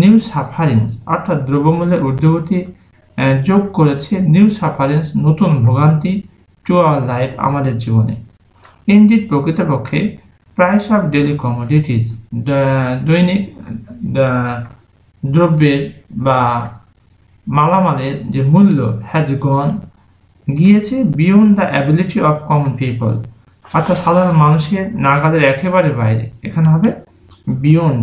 new sufferings, অর্থাৎ দ্রব্যমূল্যের ঊর্ধ্বগতি যোগ করেছে নিউ সাফারিংস, নতুন ভোগান্তি, টু আওয়ার লাইফ, আমাদের জীবনে। ইনডিড, প্রকৃতপক্ষে, প্রাইস অফ ডেইলি কমোডিটিস, দৈনিক দ্রব্যের বা মালামালের যে মূল্য, হ্যাজ গন, গিয়েছে, beyond the ability of common people, অর্থাৎ সাধারণ মানুষের নাগালের একেবারে বাইরে, এখানে হবে বিয়ন্ড।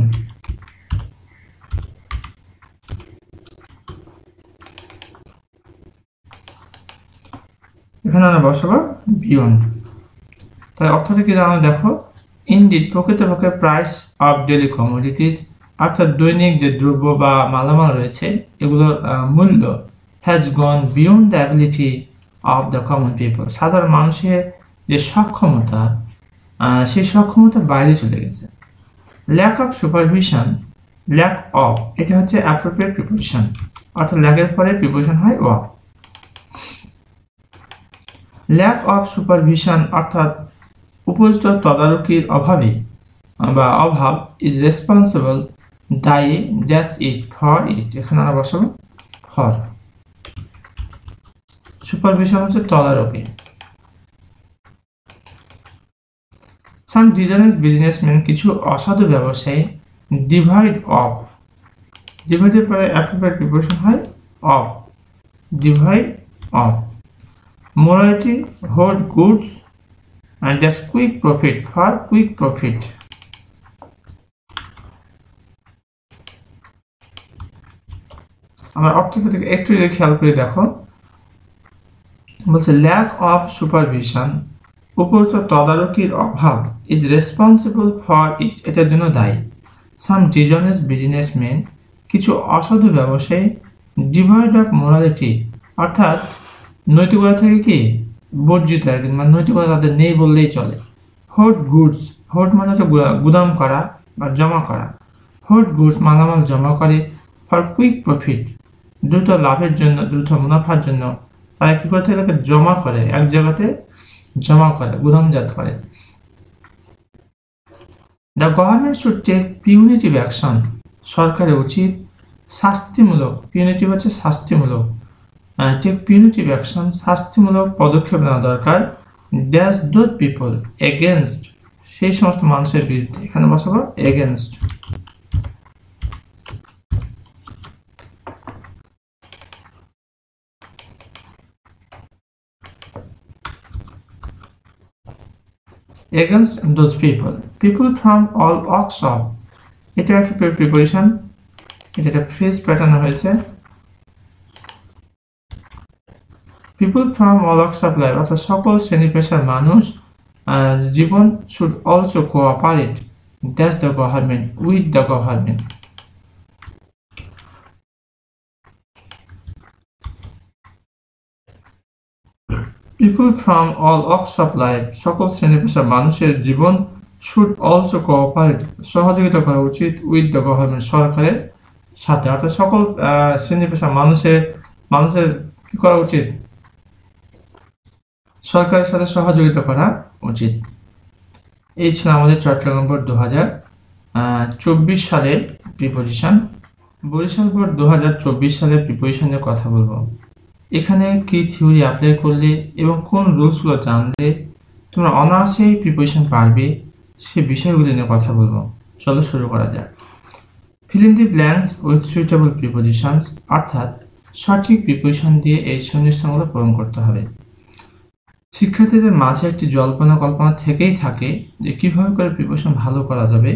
এখানে আমরা বসাবো বিয়ন্ড। তাই অর্থটা কি দাঁড়ানো দেখো, ইনডিড প্রকৃতপক্ষে প্রাইস অফ ডেইলি কমোডিটিজ অর্থাৎ দৈনিক যে দ্রব্য বা মালামাল রয়েছে এগুলোর মূল্য has gone beyond the ability of the common people, সাধারণ মানুষের যে সক্ষমতা সেই সক্ষমতার বাইরে চলে গেছে। Lack of supervision, lack of এটা হচ্ছে অ্যাপ্রোপ্রিয়েট প্রিপোজিশন, অর্থাৎ ল্যাকের পরে প্রিপোজিশন হয় অফ। ল্যাক অফ সুপারভিশন অর্থাৎ উপযুক্ত তদারকির অভাবে বা অভাব ইজ রেসপন্সিবল দায়ী ড্যাশ ইট ফর ইট, এখানে আমরা বসাবো ফর। সুপারভিশন হচ্ছে তদারকি। সাম ডিজাইনার বিজনেসম্যান কিছু অসাধু ব্যবসায়ী ডিভাইড অফ, ডিভাইডের পরে অ্যাপ্রোপ্রিয়েট প্রিপোজিশন হয় of, divide of. Morality hold goods and just quick profit for quick profit. আমরা অর্থকে থেকে একটু যদি খেয়াল করে দেখো, বলছে ল্যাক অফ সুপারভিশন উপযুক্ত তদারকির অভাব ইজ রেসপন্সিবল ফর ইট, এটার জন্য দায়ী। সাম ডিজনেস বিজনেসম্যান কিছু অসাধু ব্যবসায়ী ডিভাইড অফ মোরালিটি অর্থাৎ নৈতিকতা থেকে কি বর্জিত আর কি, মানে নৈতিকতা তাদের নেই বললেই চলে। হোল্ড গুডস, হোল্ড মানে হচ্ছে গুদাম করা বা জমা করা, হোল্ড গুডস মালামাল জমা করে ফর কুইক প্রফিট দ্রুত লাভের জন্য, দ্রুত মুনাফার জন্য তারা কি করে থাকে জমা করে, এক জায়গাতে জমা করে, গুদামজাত করে। The government should take punitive action, সরকারের উচিত শাস্তিমূলক, পিউনিটিভ হচ্ছে শাস্তিমূলক, টেক পিউনিটিভ অ্যাকশন শাস্তিমূলক পদক্ষেপ নেওয়া দরকার ড্যাশ দোজ পিপল এগেনস্ট, সেই সমস্ত মানুষের বিরুদ্ধে, এখানে বসাবো against. against those people, people from all walks of, এটা একটা প্রিপোজিশন, এটা একটা ফ্রেজ প্যাটার্ন হয়েছে। People from all walks of life অর্থাৎ সকল শ্রেণী পেশার মানুষ জীবন should also cooperate that's the government with the government. People from all walks of life সকল শ্রেণী পেশার মানুষের জীবন শুড অলসো কোঅপারেট সহযোগিতা করা উচিত উইথ দ্য গভর্নমেন্ট সরকারের সাথে, অর্থাৎ সকল শ্রেণী পেশার মানুষের কি করা উচিত, সরকারের সাথে সহযোগিতা করা উচিত। এই ছিল আমাদের চট্টগ্রাম বোর্ড 2024 সালের প্রিপোজিশন। বরিশাল বোর্ড 2024 সালের প্রিপোজিশন নিয়ে কথা বলবো। এখানে কি থিওরি অ্যাপ্লাই করলে এবং কোন রুলসগুলো জানলে তোমরা অনায়াসেই প্রিপোজিশন পারবে সে বিষয়গুলি নিয়ে কথা বলবো। চলো শুরু করা যাক। Fill in the blanks with suitable prepositions, অর্থাৎ সঠিক প্রিপোজিশন দিয়ে এই শূন্যস্থানগুলো পূরণ করতে হবে। শিক্ষার্থীদের মাঝে একটি জল্পনা কল্পনা থেকেই থাকে যে কিভাবে করে প্রিপোজিশন ভালো করা যাবে।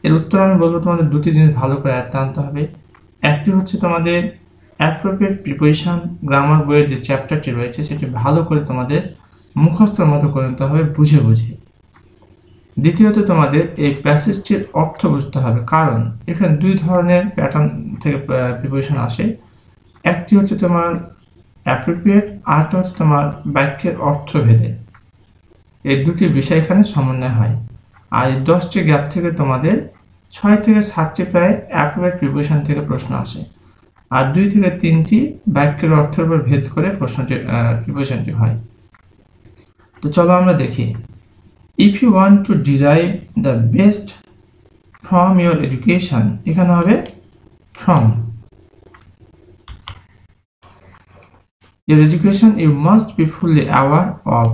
এর উত্তর আমি বলবো তোমাদের দুটি জিনিস ভালো করে আয়ত্তে আনতে হবে। একটি হচ্ছে তোমাদের অ্যাপ্রোপ্রিয়েট প্রিপোজিশন গ্রামার বইয়ের যে চ্যাপ্টারটি রয়েছে সেটি ভালো করে তোমাদের মুখস্থর মতো করে নিতে হবে বুঝে বুঝে। দ্বিতীয়ত তোমাদের এই প্যাসেজটির অর্থ বুঝতে হবে, কারণ এখানে দুই ধরনের প্যাটার্ন থেকে প্রিপোজিশন আসে। একটি হচ্ছে তোমার অ্যাপ্রোপ্রিয়েট, আরটা হচ্ছে তোমার বাক্যের অর্থ ভেদে। এই দুটি বিষয় এখানে সমন্বয় হয়। আর এই 10টি গ্যাপ থেকে তোমাদের 6 থেকে 7টি প্রায় অ্যাপ্রোপ্রিয়েট প্রিপোজিশন থেকে প্রশ্ন আসে, আর 2 থেকে 3টি বাক্যের অর্থের উপর ভেদ করে প্রশ্নটি প্রিপোজিশনটি হয়। তো চলো আমরা দেখি। If you want to derive the best from your education, এখানে হবে from. Your education you must be fully aware of.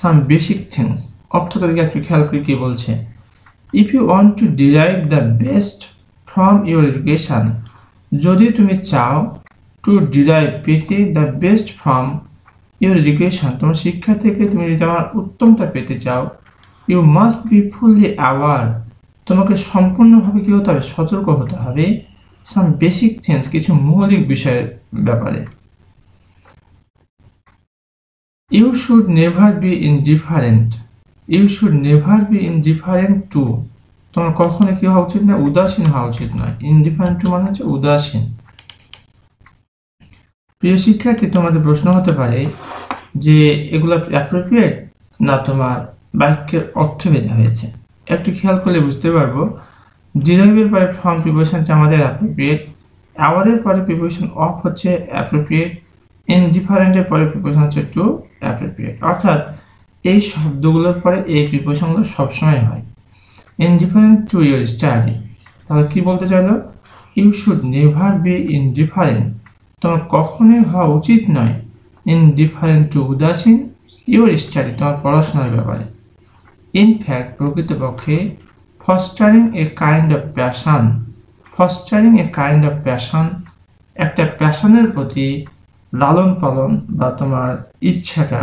Some basic things. অর্থটা দিকে একটু খেয়াল করে কি বলছে। If you want to derive the best from your education, যদি তুমি চাও to derive পেতে the best from your education, তোমার শিক্ষা থেকে তুমি যদি আমার উত্তমটা পেতে চাও, you must be fully aware, তোমাকে সম্পূর্ণভাবে কি হতে হবে, সতর্ক হতে হবে। সাম বেসিক থিংস, কিছু মৌলিক বিষয়ের ব্যাপারে। You should never be indifferent, you should never be indifferent to, তোমার কখনো কি হওয়া উচিত না, উদাসীন হওয়া উচিত নয়। ইনডিফারেন্ট টু মানে হচ্ছে উদাসীন। প্রিয় শিক্ষার্থী, তোমাদের প্রশ্ন হতে পারে যে এগুলো অ্যাপ্রোপ্রিয়েট না তোমার বাক্যের অর্থ ভেদে হয়েছে। একটু খেয়াল করলে বুঝতে পারবো, ডিরাইভের পরে ফ্রম প্রিপোজিশনটা আমাদের অ্যাপ্রোপ্রিয়েট, আওয়ারের পরে প্রিপোজিশন অফ হচ্ছে অ্যাপ্রোপ্রিয়েট, ইনডিফারেন্টের পরে প্রিপোজিশন হচ্ছে টু অ্যাপ্রোপ্রিয়েট। অর্থাৎ এই শব্দগুলোর পরে এই প্রিপোজিশনগুলো সবসময় হয়। ইনডিফারেন্ট টু ইউর স্টাডি, তাহলে কি বলতে চাইলো, you should never be indifferent, তোমার কখনোই হওয়া উচিত নয় ইনডিফারেন্ট টু উদাসীন ইউর স্টাডি, তোমার পড়াশোনার ব্যাপারে। ইনফ্যাক্ট প্রকৃতপক্ষে fostering a kind of passion, fostering a kind of passion, একটা প্যাশনের প্রতি লালন পালন বা তোমার ইচ্ছাটা,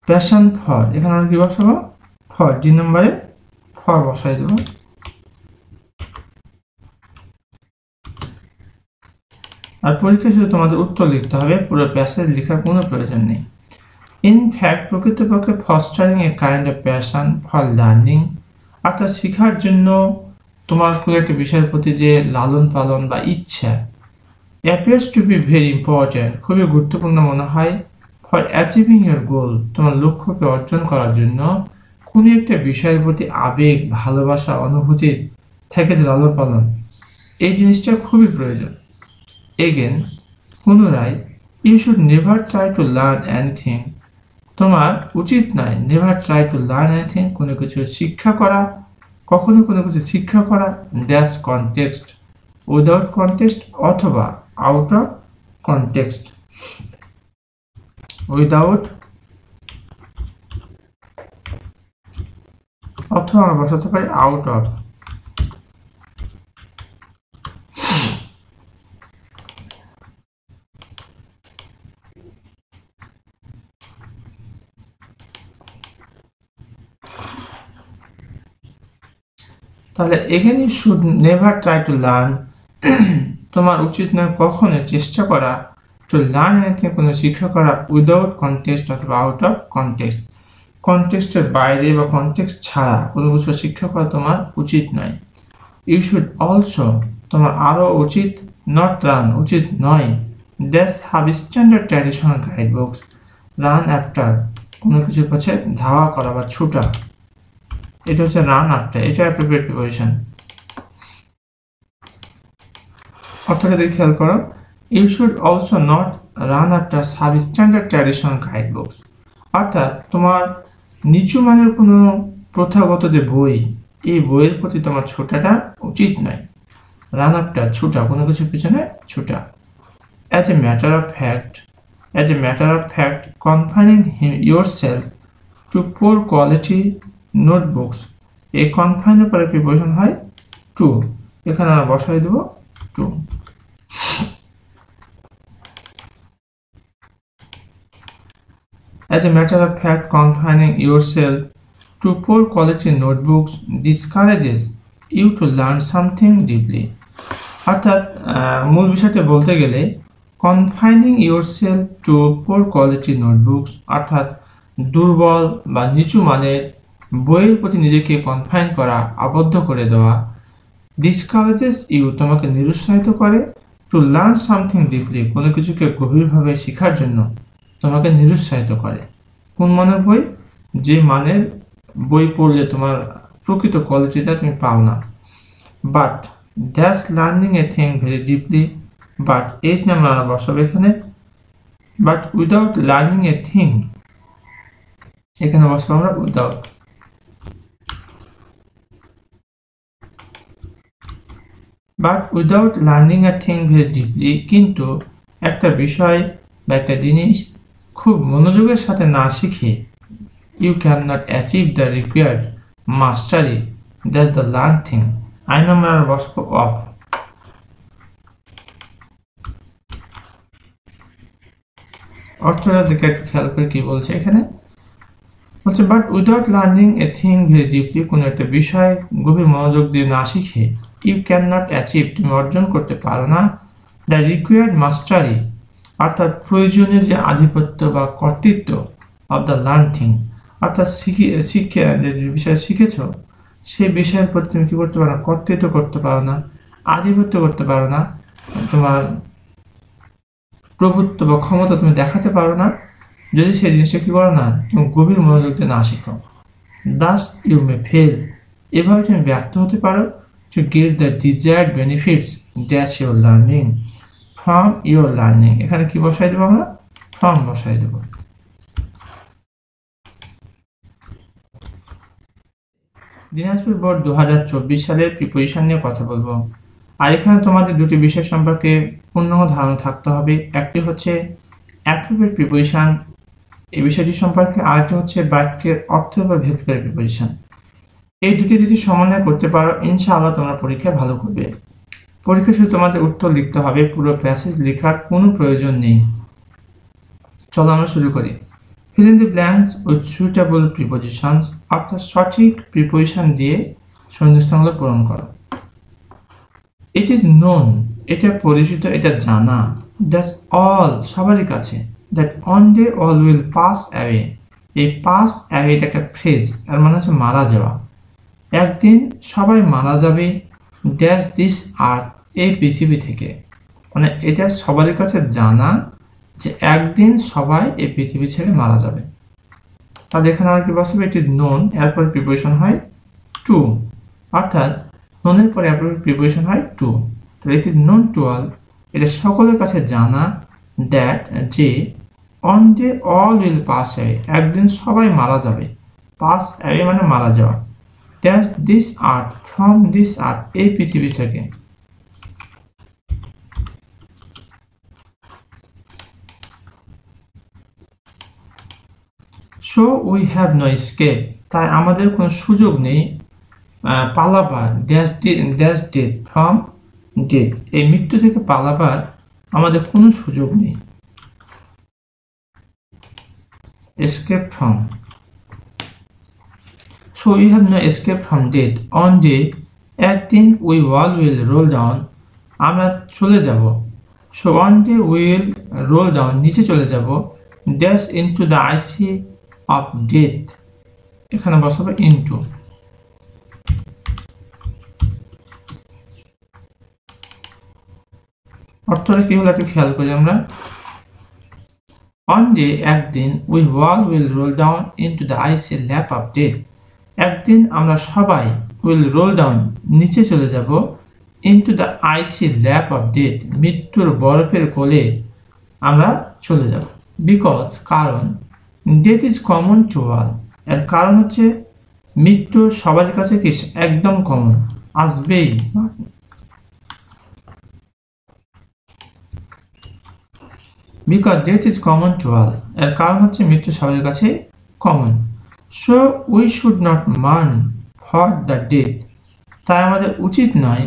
প্যাশন ফর, এখানে আমরা কি বসাবো, ফর, 2 নম্বরে ফর বসাই দেবো। আর পরীক্ষা শুধু তোমাদের উত্তর লিখতে হবে, পুরো প্যাসেজ লেখার কোনো প্রয়োজন নেই। ইনফ্যাক্ট প্রকৃতপক্ষে fostering a kind of passion for learning, অর্থাৎ শেখার জন্য তোমার কোনো একটা বিষয়ের প্রতি যে লালন পালন বা ইচ্ছা, appears to be very important, খুবই গুরুত্বপূর্ণ মনে হয়, ফর অ্যাচিভিং ইউর গোল, তোমার লক্ষ্যকে অর্জন করার জন্য কোনো একটা বিষয়ের প্রতি আবেগ, ভালোবাসা, অনুভূতি থেকে যে লালন পালন, এই জিনিসটা খুবই প্রয়োজন। এগেন, পুনরায়, you should never try to learn anything, তোমার উচিত নয় never try to learn anything, কোনো কিছু শিক্ষা করা, কখনো কোনো কিছু শিক্ষা করা, ড্যাশ কনটেক্সট, উইদাউট কনটেক্সট অথবা আউট অফ কনটেক্সট, উইদাউট অথবা আমরা বসাতে পারি আউট অফ। তাহলে এখানে you should never try to learn, তোমার উচিত নয় কখনো চেষ্টা করা, টু লার্ন এনিথিং, কোনো শিক্ষা করা, উইদাউট কনটেক্সট অথবা আউট অফ কনটেক্সট, কনটেক্সটের বাইরে বা কনটেক্সট ছাড়া কোনো কিছু শিক্ষা করা তোমার উচিত নয়। ইউ শুড অলসো, তোমার আরও উচিত, নট রান, উচিত নয়, dash substandard traditional guide books, run after, কোনো কিছুর কাছে ধাওয়া করা বা ছুটা, এটা হচ্ছে রান আফটার, এটা অ্যাপ্রোপ্রিয়েট প্রিপোজিশন। অর্থটা দেখে খেয়াল করো, you should also not run after substandard traditional guide books, অর্থাৎ তোমার নিচু মানের কোনো প্রথাগত যে বই, এই বইয়ের প্রতি তোমার ছোটাটা উচিত নয়। রান আফটার, ছুটা, কোনো কিছুর পিছনে ছুটা। As a matter of fact, as a matter of fact, confining yourself to poor quality notebooks, এই কনফাইনের পরে প্রিপোজিশন হয় টু, এখানে আমরা বসাই দেব to. As a matter of fact, confining yourself to poor quality notebooks discourages you to learn something deeply. অর্থাৎ মূল বিষয়টা বলতে গেলে, কনফাইনিং yourself to poor quality notebooks, অর্থাৎ দুর্বল বা নিচু মানের বইয়ের প্রতি নিজেকে কনফাইন করা, আবদ্ধ করে দেওয়া, ডিসকারেজেস ইউ, তোমাকে নিরুৎসাহিত করে, টু লার্ন সামথিং ডিপলি, কোনো কিছুকে গভীরভাবে শেখার জন্য তোমাকে নিরুৎসাহিত করে। কোন মানের বই, যে মানের বই পড়লে তোমার প্রকৃত কোয়ালিটিটা তুমি পাও না। But that's learning a thing very deeply, but H number আমরা বসাবো এখানে, but without learning a thing, এখানে বসাবো আমরা without. But without learning a thing very deeply, কিন্তু একটা বিষয় বা একটা জিনিস খুব মনোযোগের সাথে না শিখে, you can not achieve the required mastery, that's the learn thing, আই নাম্বার বসবো অফ। অর্থটা দিকে একটু খেয়াল করে কি বলছে এখানে, বলছে but without learning a thing very deeply, কোনো একটা বিষয় গভীর মনোযোগ দিয়ে না শিখে, ইউ ক্যান নট অ্যাচিভ, তুমি অর্জন করতে পারো না দ্য রিকোয়ার্ড মাস্টারি, অর্থাৎ প্রয়োজনীয় যে আধিপত্য বা কর্তৃত্ব অব দ্য লার্ন থিং, অর্থাৎ শিক্ষা যে বিষয় শিখেছ সেই বিষয়ের প্রতি তুমি কি করতে পারো না, কর্তৃত্ব করতে পারো না, আধিপত্য করতে পারো না, তোমার প্রভুত্ব বা ক্ষমতা তুমি দেখাতে পারো না যদি সেই জিনিসটা কি করো না, তুমি গভীর মনোযোগ দিয়ে না শিখো। দাস ইউ মে ফেল, এভাবে তুমি ব্যর্থ হতে পারো to get the desired benefits dash your learning, from your learning. এখানে কি বসাই দেবো আমরা, ফ্রম বসাই দেবো। দিনাজপুর বোর্ড 2024 সালের প্রিপোজিশন নিয়ে কথা বলবো। আর এখানে তোমাদের দুটি বিষয় সম্পর্কে পূর্ণ ধারণা থাকতে হবে। একটি হচ্ছে অ্যাপ্রোপ্রিয়েট প্রিপোজিশন, এই বিষয়টি সম্পর্কে, আরেকটি হচ্ছে বাক্যের অর্থের উপর ভিত্তি করে প্রিপোজিশন। এই দুটি যদি সমন্বয় করতে পারো ইনশাআল্লাহ তোমরা পরীক্ষায় ভালো করবে। পরীক্ষা শুধু তোমাদের উত্তর লিখতে হবে, পুরো প্যাসেজ লেখার কোনো প্রয়োজন নেই। চলো আমরা শুরু করি। fill in the blanks with suitable prepositions, অর্থাৎ সঠিক প্রিপোজিশন দিয়ে শূন্যস্থানগুলো পূরণ করো। ইট ইজ নোন, এটা পরিচিত, এটা জানা। দ্যাটস অল, সবারই কাছে। That on day all will pass away, এই পাস অ্যাওয়ে এটা একটা ফ্রেজ, এর মানে হচ্ছে মারা যাওয়া। একদিন সবাই মারা যাবে। ড্যাশ দিস আর্থ, এই পৃথিবী থেকে, মানে এটা সবারই কাছে জানা যে একদিন সবাই এই পৃথিবী ছেড়ে মারা যাবে। তাহলে এখানে আর কি বসবে, ইট ইজ নোন, এরপর প্রিপোজিশন হয় টু, অর্থাৎ নোনের পরে প্রিপোজিশন হয় টু। তো it is known to all, এটা সকলের কাছে জানা। দ্যাট, যে one day all will pass away, একদিন সবাই মারা যাবে। পাস অ্যাওয়ে মানে মারা যাওয়া। Dash this earth, from this earth, এই পৃথিবী থেকে। So we have no escape, তাই আমাদের কোনো সুযোগ নেই পালাবার। ড্যাশ ডেথ, ফ্রম ডেথ, এই মৃত্যু থেকে পালাবার আমাদের কোনো সুযোগ নেই। Escape from, so we have no escape from death. One day, একদিন, we all will roll down, আমরা চলে যাব। So one day will roll down, নিচে চলে যাব। Dash into the icy of death, এখানে বসাবো ইনটু। অর্থটা কি হলো একটু খেয়াল করি আমরা। অন ডে, একদিন, we all will roll down into the IC lap of death, একদিন আমরা সবাই উইল রোল ডাউন, নিচে চলে যাব। Into the IC lap of death, মৃত্যুর বরফের কোলে আমরা চলে যাব। বিকজ, কারণ, death is common to all, এর কারণ হচ্ছে মৃত্যু সবার কাছে কি একদম কমন, আসবেই। Because death is common to all, এর কারণ হচ্ছে মৃত্যু সবার কাছে common. So we should not মান ফর দ্য ডেথ, তাই আমাদের উচিত নয়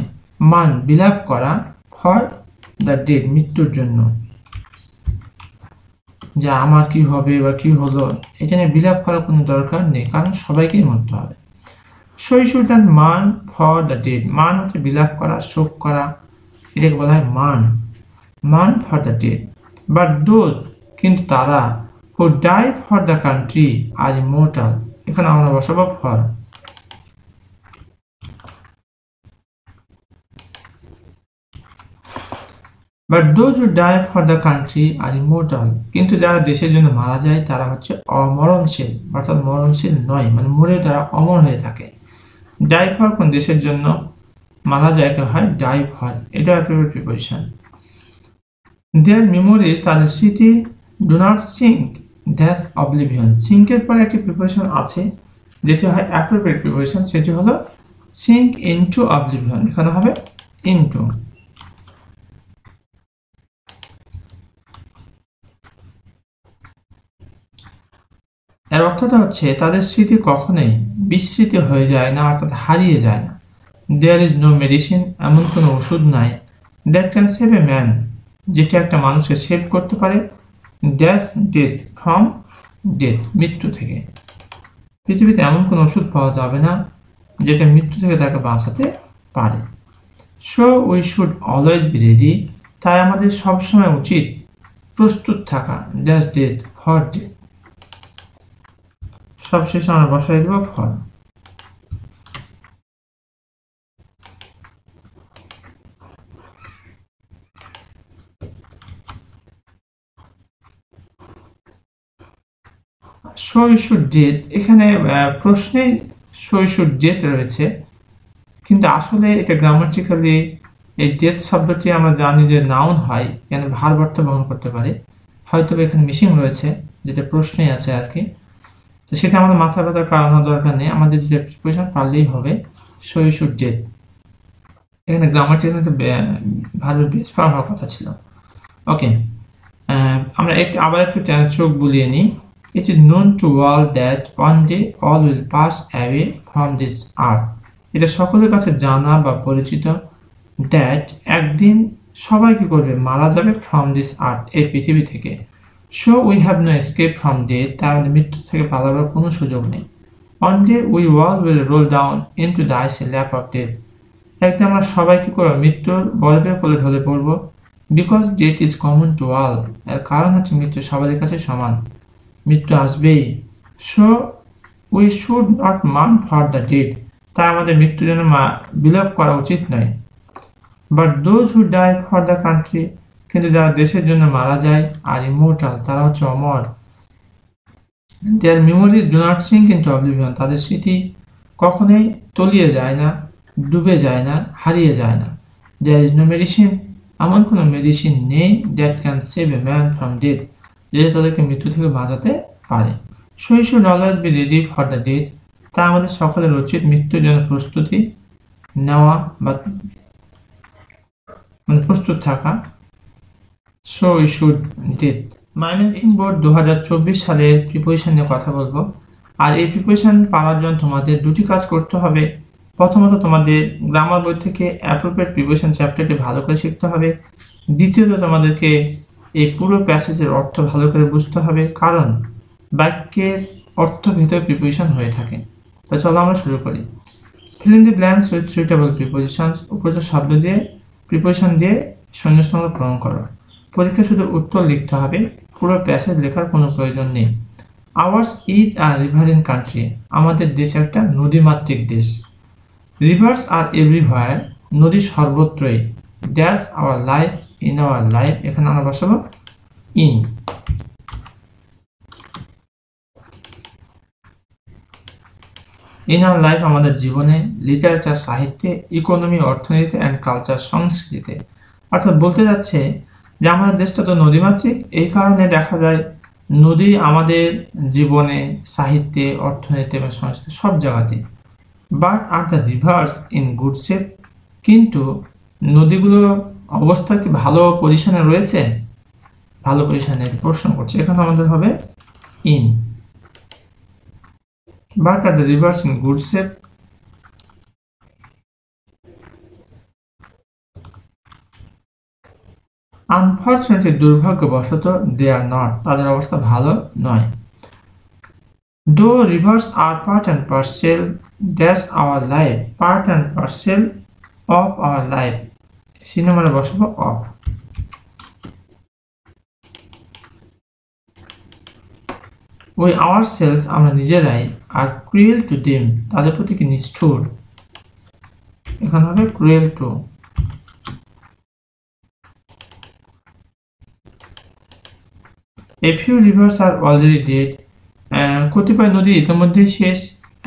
মান বিলাপ করা, ফর দ্য ডেথ, মৃত্যুর জন্য। যে আমার কি হবে বা কি হলো, এটা নিয়ে বিলাপ করার কোনো দরকার নেই, কারণ সবাইকেই মরতে হবে। সো উই শুড নট মান ফর দ্য ডেথ, মান হচ্ছে বিলাপ করা, শোক করা, এটাকে বলা হয় মান, মান for the death. But those, কিন্তু তারা, who die for the country are immortal, এখানে আমরা বসাবো for. But those who die for the country are immortal, কিন্তু যারা দেশের জন্য মারা যায় তারা হচ্ছে অমরণশীল, অর্থাৎ মরণশীল নয়, মানে মরে তারা অমর হয়ে থাকে। ডাই ফর কোন দেশের জন্য মারা যায় হয় ডাই ফর, এটা একটা প্রিপোজিশন। দেয়ার মেমোরিজ, তাদের স্মৃতি, do not sink dash oblivion, সিঙ্কের পরে একটি প্রিপোজিশন আছে যেটি হয় অ্যাপ্রোপ্রিয়েট প্রিপোজিশন, সেটি হলো সিঙ্ক ইনটু অবলিভিয়ন, এখানে হবে ইনটু। এর অর্থটা হচ্ছে তাদের স্মৃতি কখনোই বিস্মৃত হয়ে যায় না, অর্থাৎ হারিয়ে যায় না। দেয়ার ইজ নো মেডিসিন, এমন কোনো ওষুধ নাই, that can save a man, যেটা একটা মানুষকে সেভ করতে পারে। ড্যাশ ডেথ, ফ্রম ডেথ, মৃত্যু থেকে। পৃথিবীতে এমন কোনো ওষুধ পাওয়া যাবে না যেটা মৃত্যু থেকে তাকে বাঁচাতে পারে। So we should always be ready, তাই আমাদের সবসময় উচিত প্রস্তুত থাকা, ড্যাশ ডেট, ফর ডেট। সবশেষে আমরা বসাই দেব for. So you should date, এখানে প্রশ্নে সো ইউ শুড ডেট রয়েছে, কিন্তু আসলে এটা গ্রামাটিক্যালি এই ডেট শব্দটি আমরা জানি যে নাউন হয়, এখানে ভার্ব অর্থ বহন করতে পারে, হয়তো এখানে মিসিং রয়েছে, যেটা প্রশ্নেই আছে আর কি। তো সেটা আমাদের মাথা ব্যথার কারণ হওয়ার দরকার নেই, আমাদের যেটা প্রিপোজিশন পারলেই হবে। সো ইউ শুড ডেট, এখানে গ্রামাটিক্যালি ভার্বের বেস ফর্ম হওয়ার কথা ছিল। ওকে, আমরা আবার একটু চোখ বুলিয়ে নিই। It is known to all that one day all will pass away from this earth. এটা সকলের কাছে জানা বা পরিচিত that একদিন সবাই কি করবে, মারা যাবে from this earth, এই পৃথিবী থেকে। So we have no escape from death, তাই আমাদের মৃত্যু থেকে পালাবার কোনো সুযোগ নেই। One day we all will roll down into the icy lap of death. একদিন আমরা সবাই কি করবো, মৃত্যুর বরফের কোলে ঢলে পড়বো। Because death is common to all, এর কারণ হচ্ছে মৃত্যু সবার কাছে সমান, মৃত্যু আসবেই। সো উই শুড নট মান ফর দ্য ডেড, তাই আমাদের মৃত্যুর জন্য বিলাপ করা উচিত নয়। But those who die for the country, কিন্তু যারা দেশের জন্য মারা যায়, আর ইমোর্টাল, তারা হচ্ছে অমর। Their memories do not sink into oblivion, তাদের স্মৃতি কখনোই তলিয়ে যায় না, ডুবে যায় না, হারিয়ে যায় না। দেয়ার ইজ নো মেডিসিন, এমন কোনো মেডিসিন নেই that can save a man from death, যেটা তাদেরকে মৃত্যু থেকে বাঁচাতে পারে। So you should always be ready for the death, তা আমাদের সকলের উচিত মৃত্যুর জন্য প্রস্তুতি নেওয়া বা প্রস্তুত থাকা। So you should death. Mymensingh board 2024 সালে প্রিপোজিশন নিয়ে কথা বলবো। আর এই প্রিপোজিশন পাওয়ার জন্য তোমাদের দুটি কাজ করতে হবে। প্রথমত তোমাদের গ্রামার বই থেকে অ্যাপ্রোপ্রিয়েট প্রিপোজিশন চ্যাপ্টারটি ভালো করে শিখতে হবে। দ্বিতীয়ত তোমাদেরকে এই পুরো প্যাসেজের অর্থ ভালো করে বুঝতে হবে, কারণ বাক্যের অর্থ ভেতরে প্রিপোজিশন হয়ে থাকে। তো চলো আমরা শুরু করি। Fill in the blanks with suitable prepositions, উপযুক্ত শব্দ দিয়ে প্রিপোজিশন দিয়ে শূন্যস্থান পূরণ করো। পরীক্ষা শুধু উত্তর লিখতে হবে, পুরো প্যাসেজ লেখার কোনো প্রয়োজন নেই। আওয়ার্স ইজ আ রিভারিন কান্ট্রি, আমাদের দেশ একটা নদীমাতৃক দেশ। রিভার্স আর এভরিহোয়ার, নদী সর্বত্রই। Dash our life, in our life, এখানে আমরা বসাবো ইন। ইন আওয়ার লাইফ আমাদের জীবনে, লিটারেচার সাহিত্যে, ইকোনমি অর্থনীতিতে অ্যান্ড কালচার সংস্কৃতিতে। অর্থাৎ বলতে যাচ্ছে যে আমাদের দেশটা তো নদীমাতৃক, এই কারণে দেখা যায় নদী আমাদের জীবনে, সাহিত্যে, অর্থনীতি এবং সংস্কৃতি সব জায়গাতে। But are the rivers in good shape, কিন্তু নদীগুলো অবস্থা কি ভালো পজিশনে রয়েছে? ভালো পজিশনে প্রশ্ন করছে, এখানে আমাদের হবে in. But are the rivers in good shape, unfortunately, দুর্ভাগ্যবশত, দে আর নট, তাদের অবস্থা ভালো নয়। Though rivers are part and parcel dash our life, part and parcel of our life, সিনেমারে বসাবো অফ। উই আওয়ার সেলস, আমরা নিজেরাই, আর cruel to them, তাদের প্রতি কি নিষ্ঠুর, এখানে হবে cruel to. A few rivers are already dead, কতিপয় নদী ইতিমধ্যেই শেষ,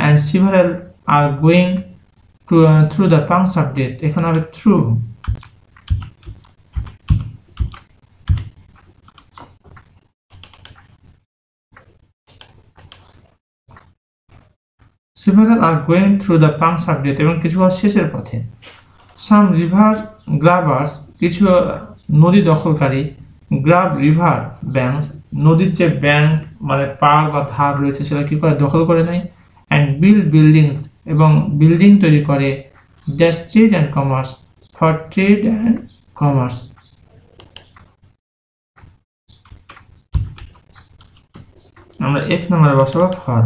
and several are going through the pangs of death, এখানে হবে through। several are going through the pangs of death, এবং কিছু শেষের পথে। some river grabbers, কিছু নদী দখলকারী, গ্রাব রিভার ব্যাঙ্কস, নদীর যে ব্যাংক মানে পার বা ধার রয়েছে সেটা কি করে, দখল করে নেয়। অ্যান্ড বিল্ড বিল্ডিংস, এবং বিল্ডিং তৈরি করে। Dash trade and commerce, for trade and commerce. আমরা এক নম্বরে বসাবো for.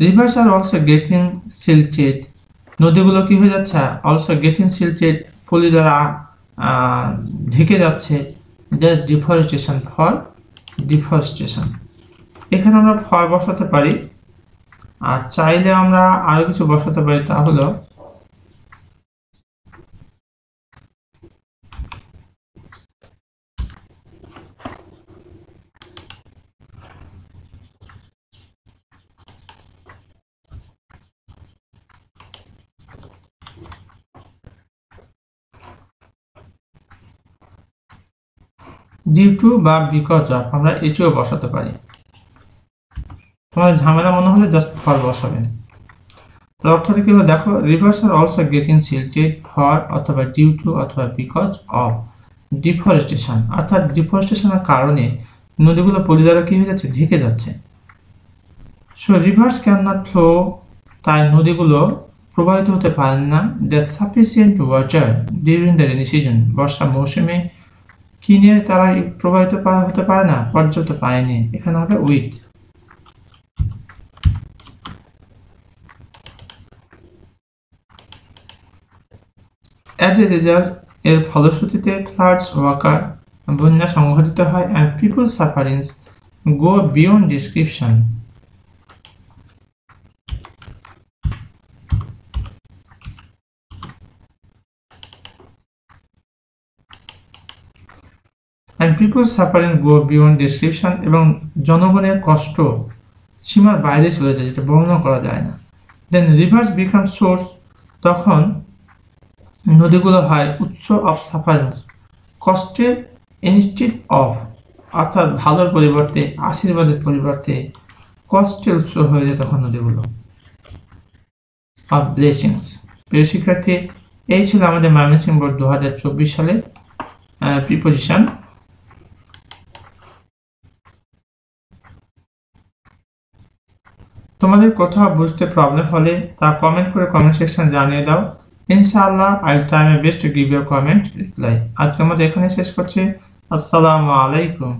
Rivers are also getting silted, নদীগুলো কি হয়ে যাচ্ছে, অলসো গেটিং সিল্টেড, পলি দ্বারা ঢেকে যাচ্ছে। That's deforestation, for deforestation. এখানে আমরা ফর বসাতে পারি, আর চাইলে আমরা আরো কিছু বসাতে পারি, তা হলো ডিউ টু বা বিকজ অফ, আমরা এটিও বসাতে পারি। তোমাদের ঝামেলা মনে হলে জাস্ট ফর বসাবেন। তো অর্থটা কি হলো দেখো, rivers are also getting silted for অথবা ডিউ টু অথবা বিকজ অফ ডিফরেস্টেশন, অর্থাৎ ডিফরেস্টেশনের কারণে নদীগুলো পলি দ্বারা কি হয়ে যাচ্ছে, ঢেকে যাচ্ছে। So rivers can not flow, তাই নদীগুলো প্রবাহিত হতে পারেন না। The sufficient water during the rainy season, বর্ষা মৌসুমে কি নিয়ে তারা প্রবাহিত হতে পারে না, পর্যাপ্ত পায়নি, এখানে হবে উইথ। অ্যাজ এ রেজাল্ট, এর ফলশ্রুতিতে ফ্লাডস ওয়াকার, বন্যা সংঘটিত হয়, and people sufferings go beyond description. And people suffering go beyond description, এবং জনগণের কষ্ট সীমার বাইরে চলে যায়, যেটা বর্ণনা করা যায় না। দেন রিভার্স বিকাম সোর্স, তখন নদীগুলো হয় উৎস অফ সাফারিং, কষ্টের, ইনস্টিড অফ, অর্থাৎ ভালোর পরিবর্তে, আশীর্বাদের পরিবর্তে কষ্টের উৎস হয়ে যায় তখন নদীগুলো, অফ ব্লেসিংস। প্রিয় শিক্ষার্থী, এই ছিল আমাদের ময়মনসিংহ বোর্ড 2024 সালে প্রিপোজিশন। তোমাদের কোথাও বুঝতে প্রবলেম হলে তা কমেন্ট করে কমেন্ট সেকশন জানিয়ে দাও। ইনশাআল্লাহ I will try my best to give you comment reply. আজকে আমাদের এখানে শেষ করছি। আসসালামু আলাইকুম।